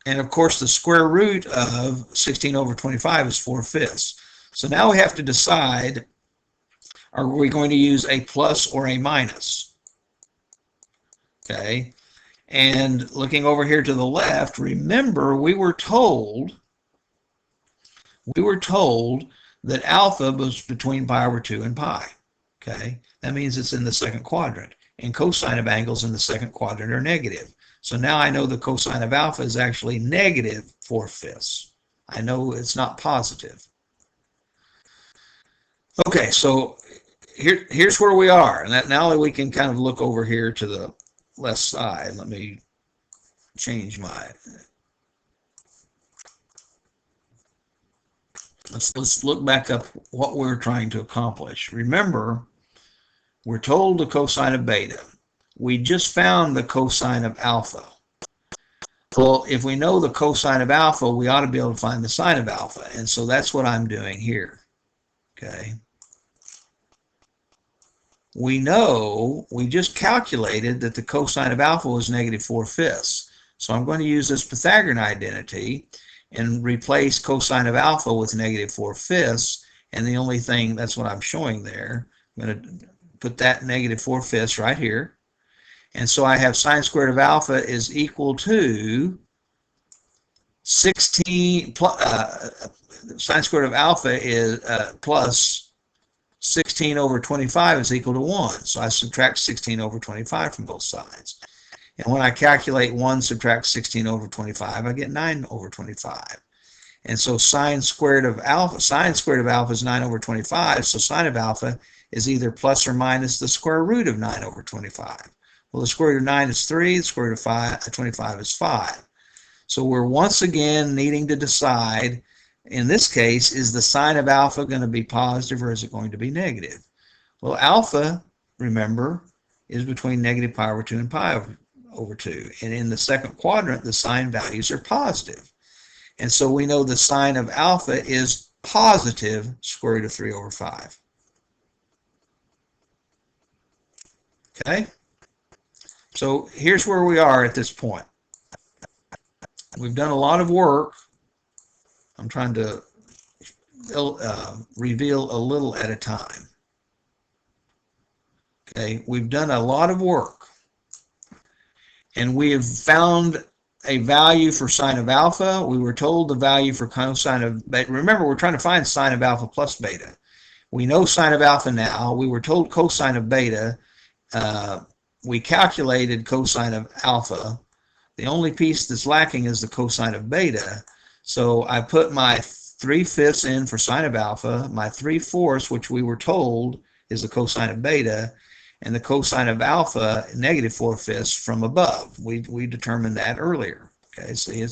And of course, the square root of 16/25 is 4/5. So now we have to decide, are we going to use a plus or a minus? Okay. And looking over here to the left, remember we were told that alpha was between pi/2 and pi. Okay. That means it's in the second quadrant. And cosine of angles in the second quadrant are negative. So now I know the cosine of alpha is actually negative 4/5. I know it's not positive. Okay, so here's where we are. And now that we can kind of look over here to the left side, let me change my... Let's look back up what we're trying to accomplish. Remember, we're told the cosine of beta. We just found the cosine of alpha. Well, if we know the cosine of alpha, we ought to be able to find the sine of alpha. And so that's what I'm doing here. Okay. We know, we just calculated that the cosine of alpha was negative 4/5. So I'm going to use this Pythagorean identity and replace cosine of alpha with negative 4/5. And the only thing, that's what I'm showing there. I'm going to put that negative 4/5 right here. And so I have sine squared of alpha is equal to 16, sine squared of alpha is plus 16/25 is equal to 1. So I subtract 16/25 from both sides. And when I calculate 1 subtract 16/25, I get 9/25. And so sine squared of alpha is 9/25. So sine of alpha is either plus or minus the square root of 9/25. Well, the square root of 9 is 3, the square root of 25 is 5. So we're once again needing to decide, in this case, is the sine of alpha going to be positive or is it going to be negative? Well, alpha, remember, is between negative pi/2 and pi/2. And in the second quadrant, the sine values are positive. And so we know the sine of alpha is positive square root of 3/5. Okay? So here's where we are at this point. We've done a lot of work. I'm trying to reveal a little at a time. Okay, we've done a lot of work. And we have found a value for sine of alpha. We were told the value for cosine of beta. Remember, we're trying to find sine of alpha plus beta. We know sine of alpha now. We were told cosine of beta. We calculated cosine of alpha. The only piece that's lacking is the cosine of beta. So I put my 3/5 in for sine of alpha, my 3/4, which we were told is the cosine of beta, and the cosine of alpha, -4/5 from above. We determined that earlier. Okay, see,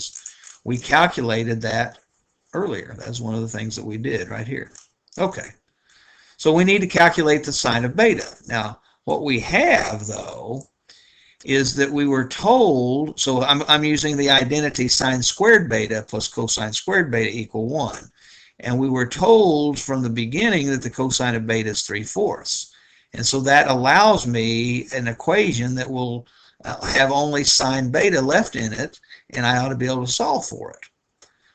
we calculated that earlier. That's one of the things that we did right here. Okay, so we need to calculate the sine of beta. Now, what we have, though, is that we were told, so I'm using the identity sine squared beta plus cosine squared beta equal 1. And we were told from the beginning that the cosine of beta is 3/4. And so that allows me an equation that will have only sine beta left in it, and I ought to be able to solve for it.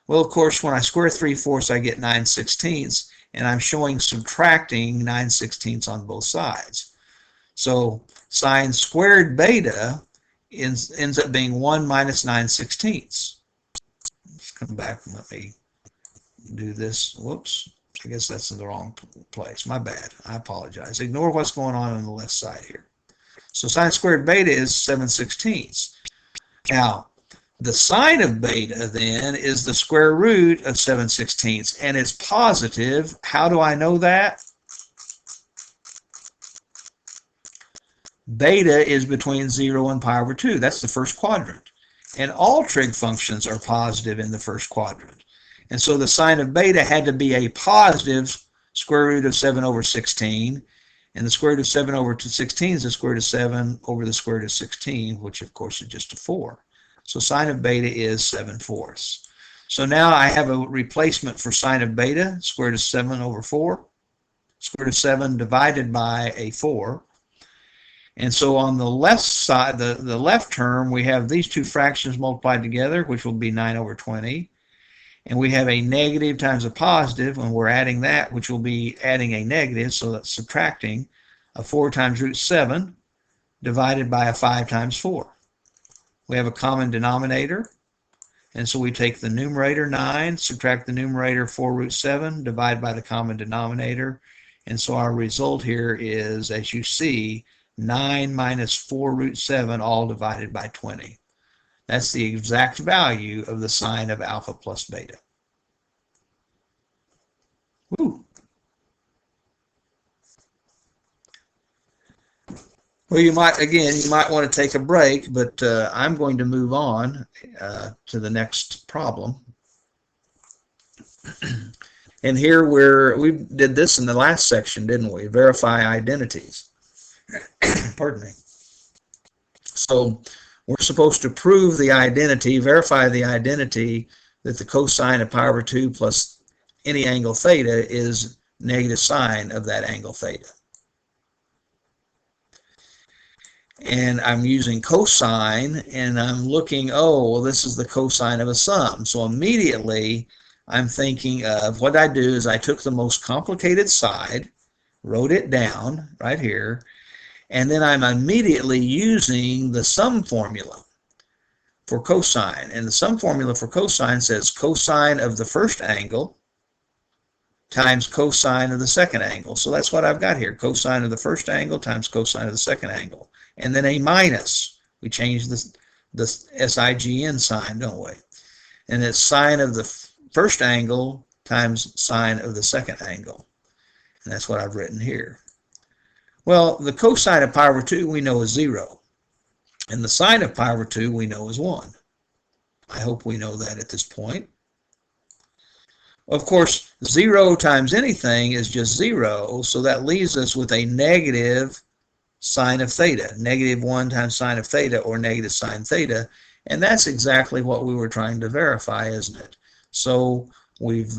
Well, of course, when I square 3/4, I get 9/16, and I'm showing subtracting 9/16 on both sides. So sine squared beta ends up being 1 minus 9/16. Let's come back and let me do this. Whoops. I guess that's in the wrong place. My bad. I apologize. Ignore what's going on the left side here. So sine squared beta is 7/16. Now, the sine of beta then is the square root of 7/16, and it's positive. How do I know that? Beta is between 0 and pi over 2. That's the first quadrant. And all trig functions are positive in the first quadrant. And so the sine of beta had to be a positive square root of 7/16. And the square root of 7/16 is the square root of 7 over the square root of 16, which of course is just a 4. So sine of beta is 7/4. So now I have a replacement for sine of beta, square root of 7/4, square root of 7 divided by a 4. And so on the left side, the left term, we have these two fractions multiplied together, which will be 9/20. And we have a negative times a positive, and we're adding that, which will be adding a negative, so that's subtracting a 4 times root 7 divided by a 5 times 4. We have a common denominator, and so we take the numerator 9, subtract the numerator 4 root 7, divide by the common denominator, and so our result here is, as you see, 9 minus 4 root 7, all divided by 20. That's the exact value of the sine of alpha plus beta. Woo. Well, you might want to take a break, but I'm going to move on to the next problem. And here we did this in the last section, didn't we? Verify identities. Pardon me. So we're supposed to prove the identity, verify the identity that the cosine of pi over 2 plus any angle theta is negative sine of that angle theta. And I'm using cosine, and I'm looking, oh, well, this is the cosine of a sum. So immediately I'm thinking of what I do is I took the most complicated side, wrote it down right here, and then I'm immediately using the sum formula for cosine. And the sum formula for cosine says cosine of the first angle times cosine of the second angle. So that's what I've got here, cosine of the first angle times cosine of the second angle. And then a minus. We change the SIGN sign, don't we? And it's sine of the first angle times sine of the second angle. And that's what I've written here. Well, the cosine of pi over 2 we know is 0. And the sine of pi over 2 we know is 1. I hope we know that at this point. Of course, 0 times anything is just 0, so that leaves us with a negative sine of theta, negative 1 times sine of theta, or negative sine theta, and that's exactly what we were trying to verify, isn't it? So we've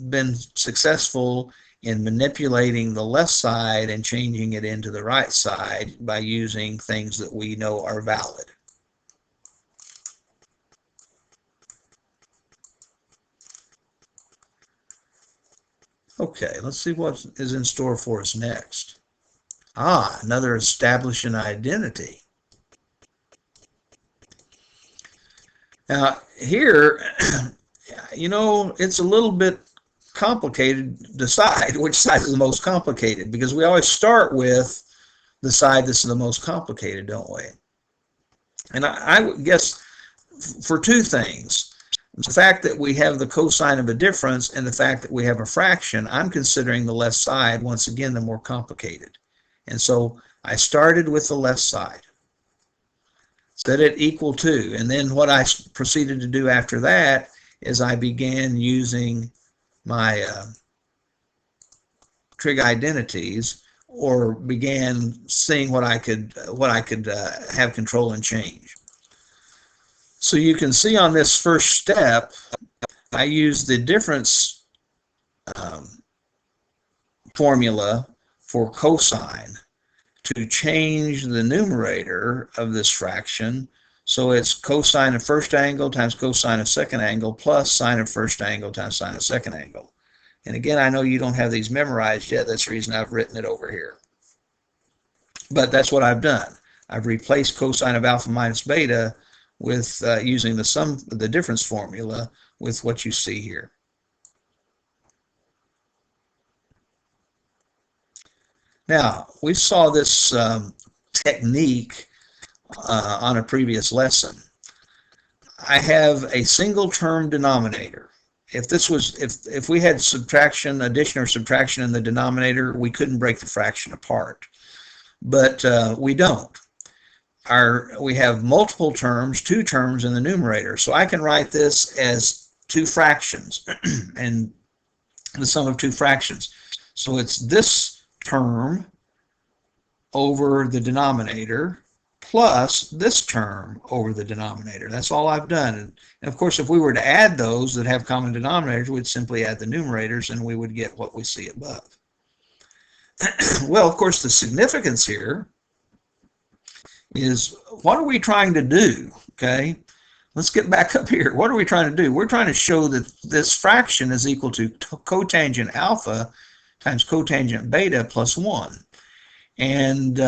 been successful in manipulating the left side and changing it into the right side by using things that we know are valid. Okay, let's see what is in store for us next. Another establish an identity. Now here, it's a little bit complicated to decide which side is the most complicated, because we always start with the side that's the most complicated, don't we? And I would guess for two things. The fact that we have the cosine of a difference and the fact that we have a fraction, I'm considering the left side, once again, the more complicated. And so I started with the left side, set it equal to, and then what I proceeded to do after that is I began using my trig identities, or began seeing what I could have control and change. So you can see on this first step, I use the difference formula for cosine to change the numerator of this fraction. So it's cosine of first angle times cosine of second angle plus sine of first angle times sine of second angle. And again, I know you don't have these memorized yet. That's the reason I've written it over here. But that's what I've done. I've replaced cosine of alpha minus beta with using the difference formula with what you see here. Now, we saw this technique on a previous lesson. I have a single term denominator. If we had subtraction, addition or subtraction in the denominator, we couldn't break the fraction apart. But we don't. We have multiple terms, two terms in the numerator. So I can write this as two fractions and the sum of two fractions. So it's this term over the denominator plus this term over the denominator. That's all I've done. And of course, if we were to add those that have common denominators, we'd simply add the numerators and we would get what we see above. Well, of course, the significance here is, what are we trying to do? Okay, let's get back up here. What are we trying to do? We're trying to show that this fraction is equal to cotangent alpha times cotangent beta plus 1. And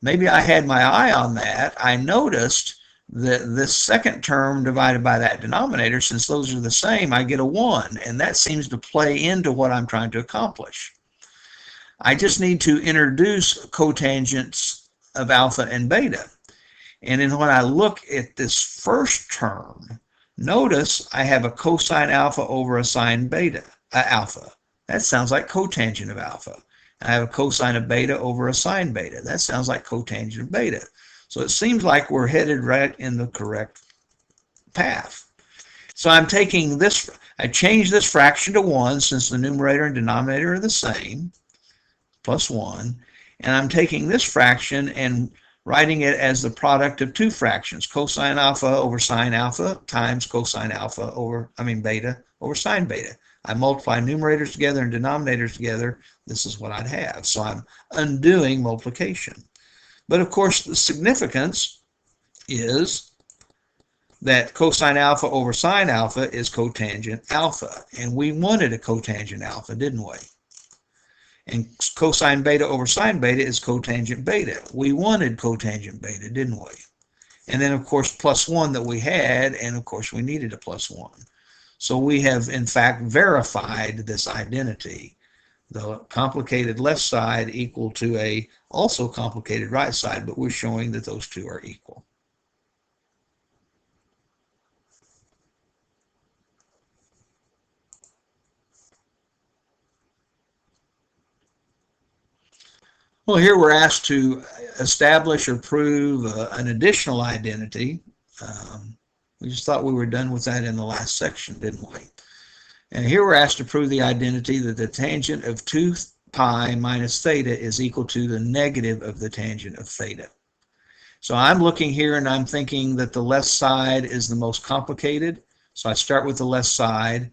maybe I had my eye on that. I noticed that this second term divided by that denominator, since those are the same, I get a 1. And that seems to play into what I'm trying to accomplish. I just need to introduce cotangents of alpha and beta. And then when I look at this first term, notice I have a cosine alpha over a sine beta, alpha. That sounds like cotangent of alpha. I have a cosine of beta over a sine beta. That sounds like cotangent of beta. So it seems like we're headed right in the correct path. So I'm taking this, I changed this fraction to 1 since the numerator and denominator are the same, plus 1. And I'm taking this fraction and writing it as the product of two fractions, cosine alpha over sine alpha times cosine alpha over, beta over sine beta. I multiply numerators together and denominators together. This is what I'd have. So I'm undoing multiplication. But of course, the significance is that cosine alpha over sine alpha is cotangent alpha. And we wanted a cotangent alpha, didn't we? And cosine beta over sine beta is cotangent beta. We wanted cotangent beta, didn't we? And then, of course, plus 1 that we had, and of course, we needed a plus 1. So we have, in fact, verified this identity. The complicated left side equal to a also complicated right side, but we're showing that those two are equal. Well, here we're asked to establish or prove an additional identity. We just thought we were done with that in the last section, didn't we? And here we're asked to prove the identity that the tangent of 2 pi minus theta is equal to the negative of the tangent of theta. So I'm looking here and I'm thinking that the left side is the most complicated. So I start with the left side,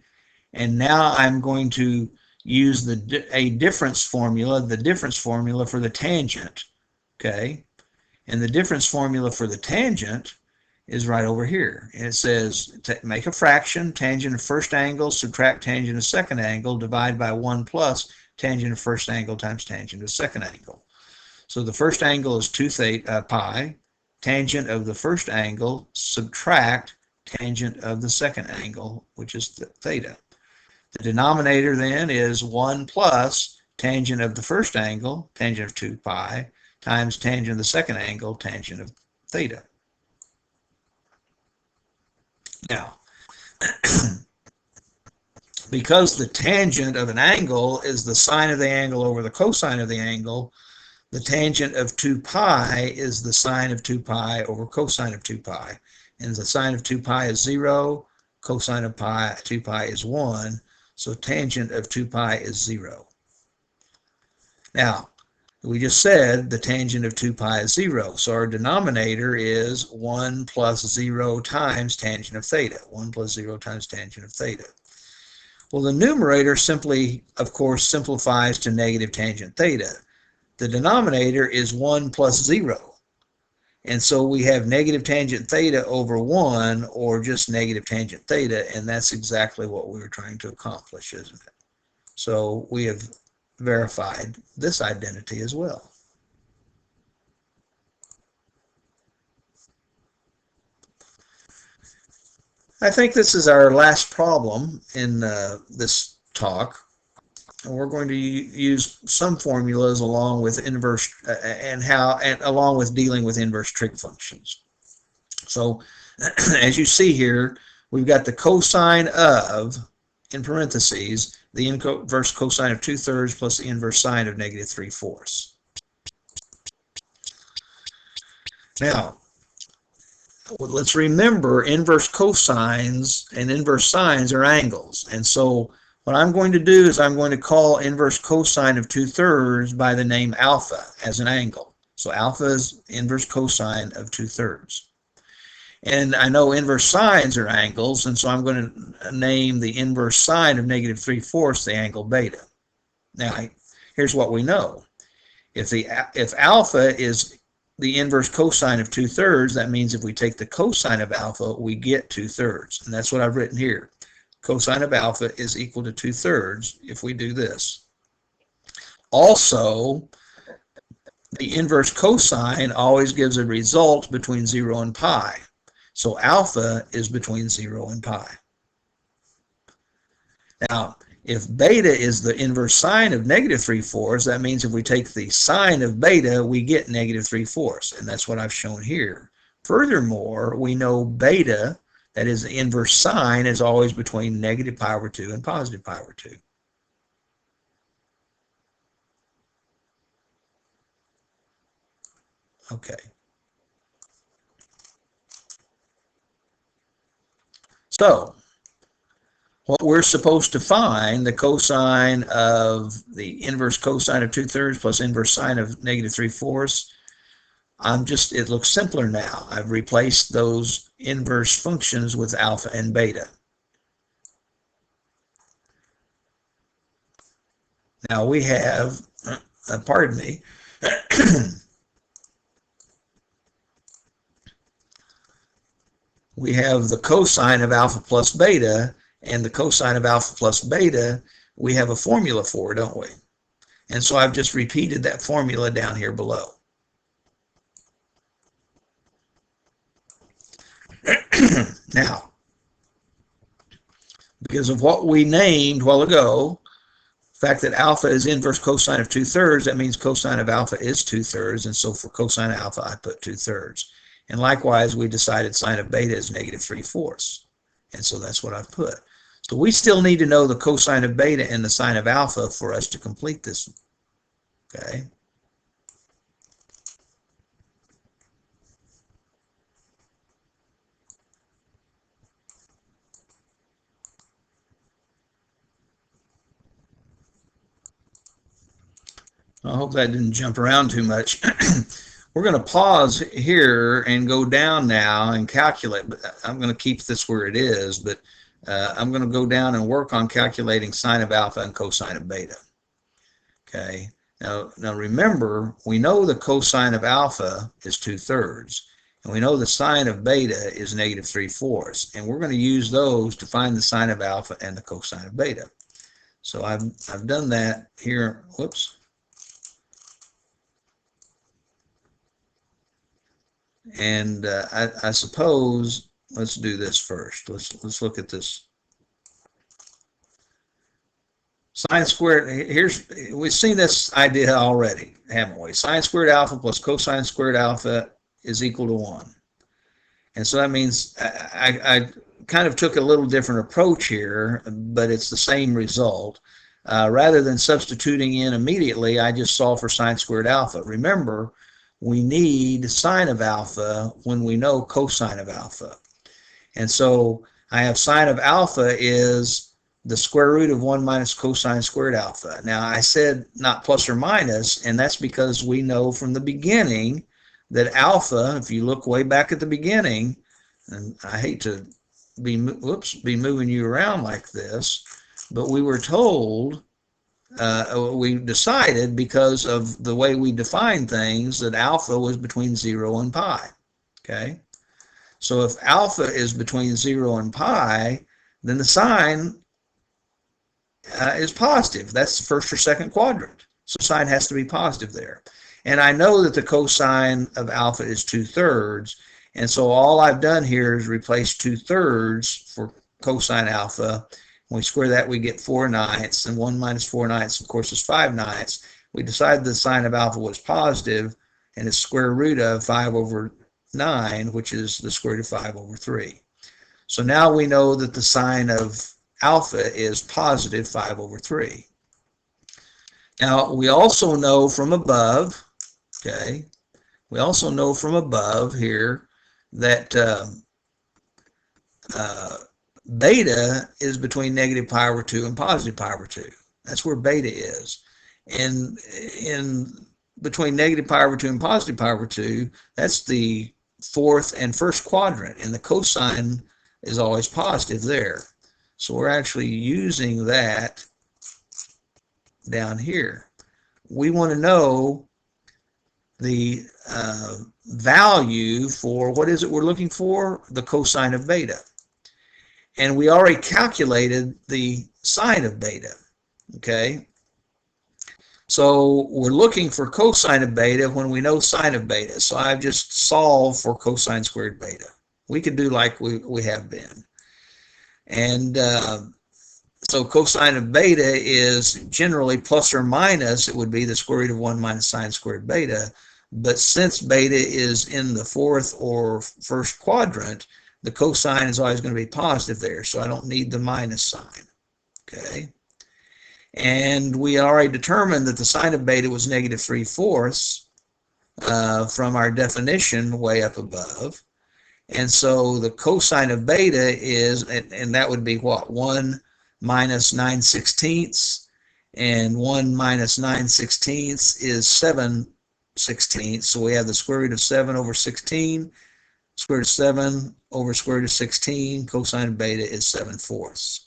and now I'm going to use a difference formula, the difference formula for the tangent, okay? And the difference formula for the tangent is right over here. And it says, make a fraction, tangent of first angle, subtract tangent of second angle, divide by 1 plus tangent of first angle times tangent of second angle. So the first angle is 2 pi, tangent of the first angle, subtract tangent of the second angle, which is theta. The denominator then is 1 plus tangent of the first angle, tangent of 2 pi, times tangent of the second angle, tangent of theta. Now, because the tangent of an angle is the sine of the angle over the cosine of the angle, the tangent of 2 pi is the sine of 2 pi over cosine of 2 pi. And the sine of 2 pi is 0, cosine of 2 pi is 1, so tangent of 2 pi is 0. Now, we just said the tangent of 2 pi is 0, so our denominator is 1 plus 0 times tangent of theta. 1 plus 0 times tangent of theta. Well, the numerator simply, of course, simplifies to negative tangent theta. The denominator is 1 plus 0. And so we have negative tangent theta over 1, or just negative tangent theta, and that's exactly what we were trying to accomplish, isn't it? So we have verified this identity as well. I think this is our last problem in this talk. And we're going to use some formulas along with inverse and along with dealing with inverse trig functions. So as you see here, we've got the cosine of, in parentheses, the inverse cosine of 2/3 plus the inverse sine of negative 3/4. Now, let's remember inverse cosines and inverse sines are angles. And so what I'm going to do is I'm going to call inverse cosine of 2/3 by the name alpha as an angle. So alpha is inverse cosine of 2/3. And I know inverse sines are angles, and so I'm going to name the inverse sine of negative 3/4 the angle beta. Now, here's what we know. If alpha is the inverse cosine of 2/3, that means if we take the cosine of alpha, we get 2/3. And that's what I've written here. Cosine of alpha is equal to 2/3 if we do this. Also, the inverse cosine always gives a result between 0 and pi. So alpha is between 0 and pi. Now, if beta is the inverse sine of negative 3/4, that means if we take the sine of beta, we get negative 3/4, and that's what I've shown here. Furthermore, we know beta, that is the inverse sine, is always between negative pi over 2 and positive pi over 2. Okay. So, what we're supposed to find, the cosine of the inverse cosine of 2/3 plus inverse sine of negative 3/4, it looks simpler now. I've replaced those inverse functions with alpha and beta. Now we have, pardon me, we have the cosine of alpha plus beta, and the cosine of alpha plus beta, we have a formula for, don't we? And so I've just repeated that formula down here below. Now, because of what we named a while ago, the fact that alpha is inverse cosine of 2/3, that means cosine of alpha is 2/3, and so for cosine of alpha, I put 2/3. And likewise, we decided sine of beta is negative 3/4, and so that's what I've put. So we still need to know the cosine of beta and the sine of alpha for us to complete this. Okay. I hope that didn't jump around too much. We're going to pause here and go down now and calculate. But I'm going to keep this where it is, but I'm going to go down and work on calculating sine of alpha and cosine of beta. Okay. Now remember, we know the cosine of alpha is 2/3, and we know the sine of beta is negative 3/4, and we're going to use those to find the sine of alpha and the cosine of beta. So I've done that here. Whoops. And I suppose let's do this first. Let's look at this. Sine squared, we've seen this idea already, haven't we? Sine squared alpha plus cosine squared alpha is equal to 1. And so that means I kind of took a little different approach here, but it's the same result. Rather than substituting in immediately, I just solve for sine squared alpha. Remember, we need sine of alpha when we know cosine of alpha. And so I have sine of alpha is the square root of 1 minus cosine squared alpha. Now, I said not plus or minus, and that's because we know from the beginning that alpha, if you look way back at the beginning, and I hate to be moving you around like this, but we were told, we decided because of the way we define things that alpha was between 0 and pi. Okay, so if alpha is between 0 and pi, then the sine is positive. That's the first or second quadrant. So sine has to be positive there. And I know that the cosine of alpha is 2/3. And so all I've done here is replace 2/3 for cosine alpha. When we square that, we get 4/9, and 1 minus 4/9, of course, is 5/9. We decided the sine of alpha was positive, and it's square root of 5/9, which is the square root of 5/3. So now we know that the sine of alpha is positive 5/3. Now, we also know from above, okay, we also know from above here that beta is between negative pi/2 and positive pi/2. That's where beta is. And in between negative pi/2 and positive pi/2, that's the fourth and first quadrant, and the cosine is always positive there. So we're actually using that down here. We want to know the value for, what is it we're looking for? The cosine of beta. And we already calculated the sine of beta, okay? So we're looking for cosine of beta when we know sine of beta. So I've just solved for cosine squared beta. We could do like we have been. And so cosine of beta is generally plus or minus, it would be the square root of 1 minus sine squared beta. But since beta is in the fourth or first quadrant, the cosine is always going to be positive there, so I don't need the minus sign. Okay. And we already determined that the sine of beta was negative 3/4 from our definition way up above. And so the cosine of beta is, and that would be what? 1 minus 9/16, and 1 minus 9/16 is 7/16. So we have the square root of 7/16, square root of 7 over square root of 16. Cosine of beta is 7/4.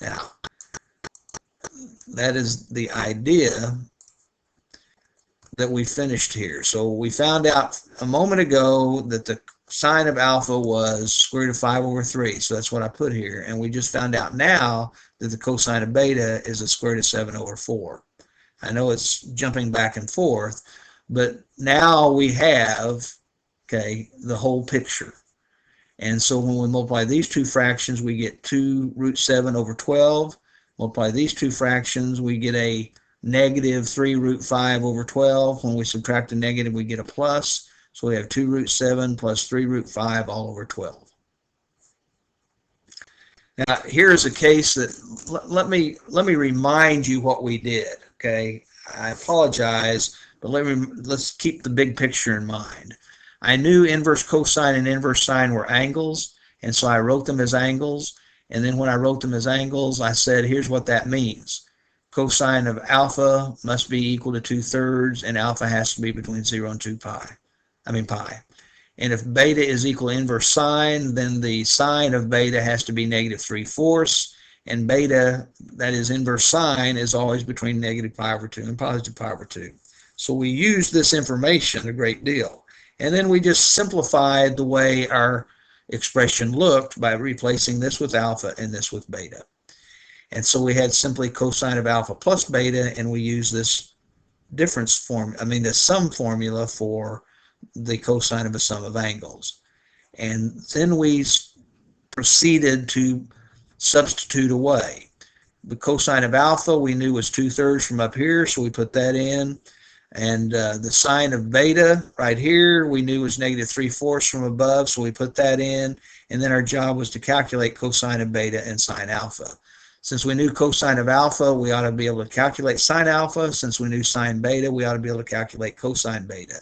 Now, that is the idea that we finished here. So we found out a moment ago that the sine of alpha was square root of 5/3. So that's what I put here. And we just found out now that the cosine of beta is a square root of 7/4. I know it's jumping back and forth, but now we have, okay, the whole picture. And so when we multiply these two fractions, we get 2√7/12. Multiply these two fractions, we get a negative 3√5/12. When we subtract a negative, we get a plus. So we have 2√7 plus 3√5 all over 12. Now, here's a case that, let me remind you what we did, okay? I apologize, but let's keep the big picture in mind. I knew inverse cosine and inverse sine were angles, and so I wrote them as angles. And then when I wrote them as angles, I said, here's what that means. Cosine of alpha must be equal to 2/3, and alpha has to be between 0 and 2 pi. Pi. And if beta is equal to inverse sine, then the sine of beta has to be negative 3/4, and beta, that is inverse sine, is always between negative pi/2 and positive pi/2. So we used this information a great deal. And then we just simplified the way our expression looked by replacing this with alpha and this with beta. And so we had simply cosine of alpha plus beta, and we used this difference form, the sum formula for the cosine of a sum of angles. And then we proceeded to substitute away. The cosine of alpha we knew was 2/3 from up here, so we put that in. And the sine of beta right here, we knew was -3/4 from above, so we put that in. And then our job was to calculate cosine of beta and sine alpha. Since we knew cosine of alpha, we ought to be able to calculate sine alpha. Since we knew sine beta, we ought to be able to calculate cosine beta.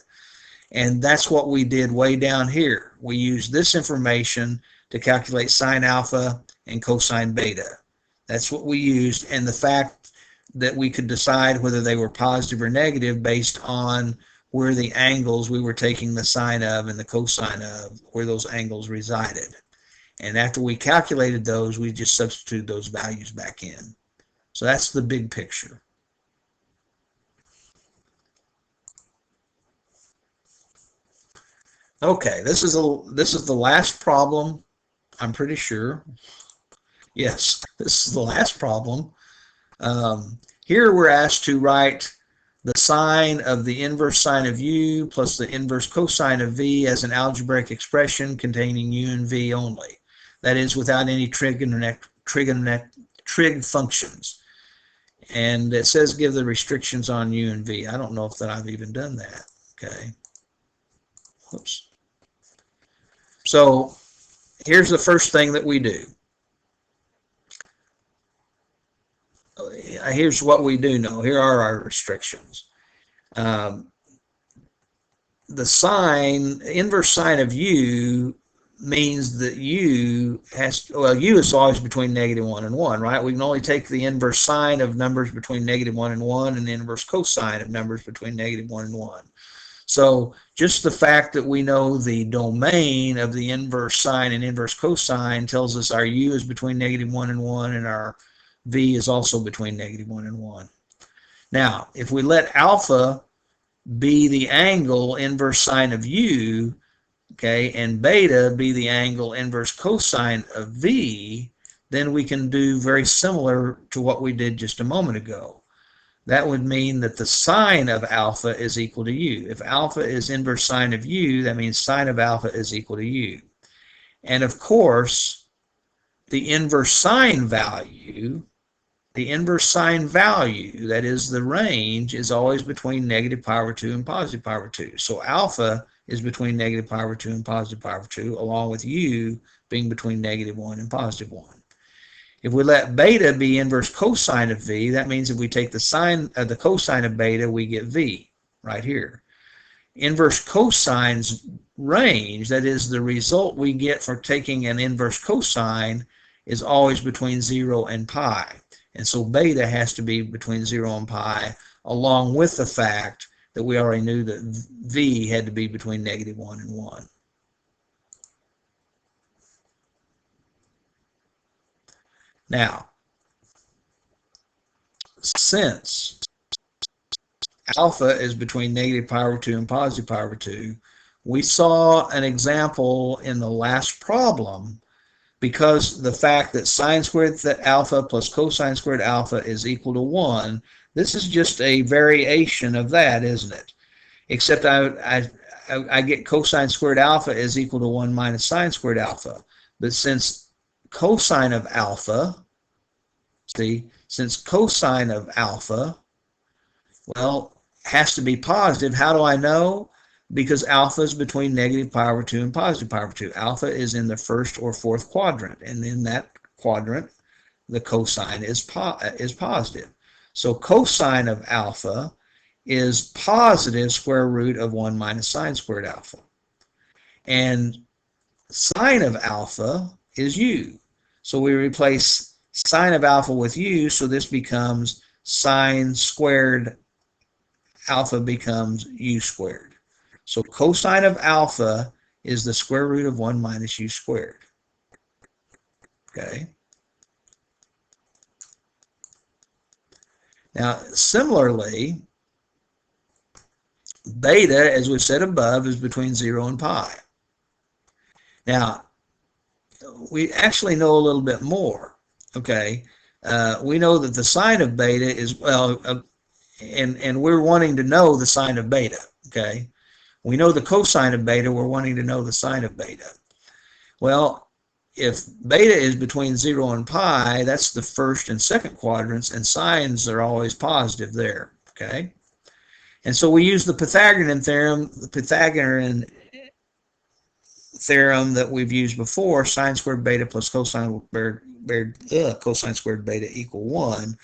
And that's what we did way down here. We used this information to calculate sine alpha and cosine beta. That's what we used, and the fact that we could decide whether they were positive or negative based on where the angles we were taking the sine of and the cosine of, where those angles resided. And after we calculated those, we just substituted those values back in. So that's the big picture. Okay, this is the last problem, I'm pretty sure. Yes, this is the last problem. Here we're asked to write the sine of the inverse sine of u plus the inverse cosine of v as an algebraic expression containing u and v only. That is, without any trig functions. And it says give the restrictions on u and v. I don't know if that I've even done that. Okay. Whoops. So here's the first thing that we do. Here's what we do know. Here are our restrictions. The sine, inverse sine of u means that u has, well, u is always between -1 and 1, right? We can only take the inverse sine of numbers between -1 and 1 and the inverse cosine of numbers between -1 and 1. So just the fact that we know the domain of the inverse sine and inverse cosine tells us our u is between -1 and 1 and our v is also between -1 and 1. Now, if we let alpha be the angle inverse sine of u, okay, and beta be the angle inverse cosine of v, then we can do very similar to what we did just a moment ago. That would mean that the sine of alpha is equal to u. If alpha is inverse sine of u, that means sine of alpha is equal to u. And of course, the inverse sine value, that is the range, is always between -π/2 and +π/2. So alpha is between -π/2 and +π/2, along with u being between -1 and +1. If we let beta be inverse cosine of v, that means if we take the sine of the cosine of beta, we get v right here. Inverse cosine's range, that is the result we get for taking an inverse cosine, is always between 0 and pi. And so beta has to be between 0 and pi, along with the fact that we already knew that v had to be between -1 and 1. Now, since alpha is between -π/2 and +π/2, we saw an example in the last problem, because the fact that sine squared alpha plus cosine squared alpha is equal to 1, this is just a variation of that, isn't it? Except I get cosine squared alpha is equal to 1 minus sine squared alpha. But since cosine of alpha, since cosine of alpha, well, has to be positive. How do I know? Because alpha is between -π/2 and +π/2. Alpha is in the first or fourth quadrant, and in that quadrant, the cosine is positive. So cosine of alpha is positive square root of 1 minus sine squared alpha. And sine of alpha is u. So we replace sine of alpha with u, so this becomes sine squared alpha becomes u squared. So cosine of alpha is the square root of 1 minus u squared. Okay. Now, similarly, beta, as we said above, is between 0 and pi. Now, we actually know a little bit more. Okay. We know that the sine of beta is, well, and we're wanting to know the sine of beta. Okay. We know the cosine of beta, we're wanting to know the sine of beta. Well, if beta is between 0 and pi, that's the first and second quadrants, and sines are always positive there. Okay. And so we use the Pythagorean theorem that we've used before, sine squared beta plus cosine squared beta equal 1.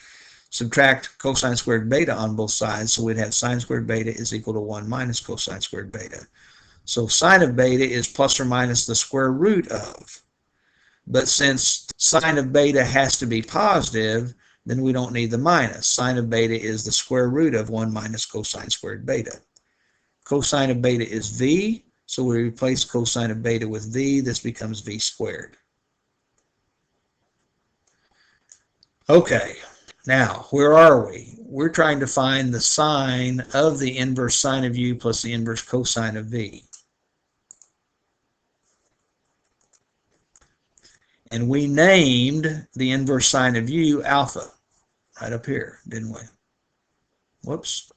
Subtract cosine squared beta on both sides, so we'd have sine squared beta is equal to 1 minus cosine squared beta. So sine of beta is plus or minus the square root of. But since sine of beta has to be positive, then we don't need the minus. Sine of beta is the square root of 1 minus cosine squared beta. Cosine of beta is v, so we replace cosine of beta with v. This becomes v squared. Okay, now where are we? We're trying to find the sine of the inverse sine of u plus the inverse cosine of v. And we named the inverse sine of u alpha right up here, didn't we? Whoops.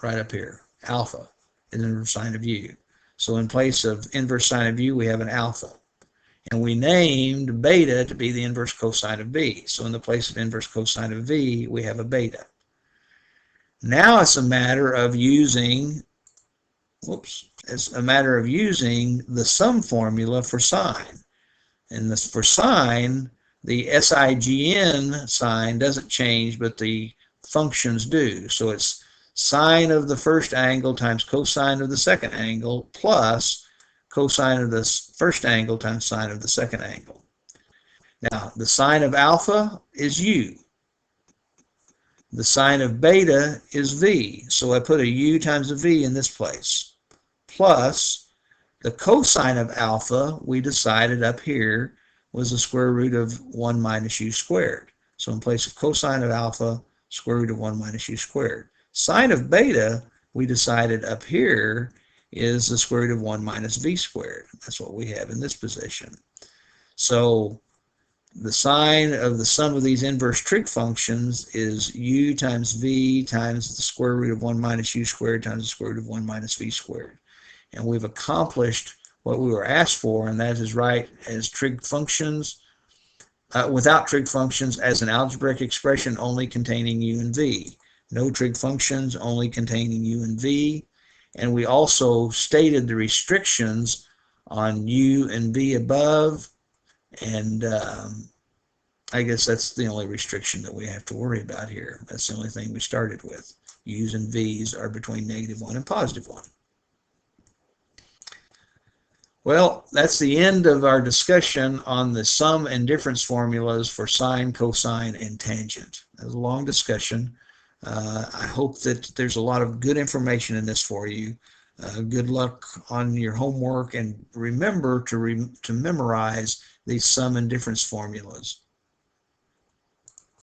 Right up here, alpha is inverse sine of u. So in place of inverse sine of u, we have an alpha. And we named beta to be the inverse cosine of v. So in the place of inverse cosine of v, we have a beta. Now it's a matter of using the sum formula for sine. And for sine, the SIGN sign doesn't change, but the functions do. So it's sine of the first angle times cosine of the second angle plus cosine of the first angle times sine of the second angle. Now, the sine of alpha is u. The sine of beta is v. So I put a u times a v in this place. Plus, the cosine of alpha, we decided up here, was the square root of 1 minus u squared. So in place of cosine of alpha, square root of 1 minus u squared. Sine of beta, we decided up here, is the square root of 1 minus v squared. That's what we have in this position. So the sine of the sum of these inverse trig functions is u times v times the square root of 1 minus u squared times the square root of 1 minus v squared. And we've accomplished what we were asked for, and that is right as trig functions, without trig functions as an algebraic expression only containing u and v. No trig functions only containing u and v. And we also stated the restrictions on u and v above, and I guess that's the only restriction that we have to worry about here. That's the only thing we started with. U's and v's are between -1 and +1. Well, that's the end of our discussion on the sum and difference formulas for sine, cosine, and tangent. That was a long discussion. I hope that there's a lot of good information in this for you. Good luck on your homework, and remember to memorize these sum and difference formulas.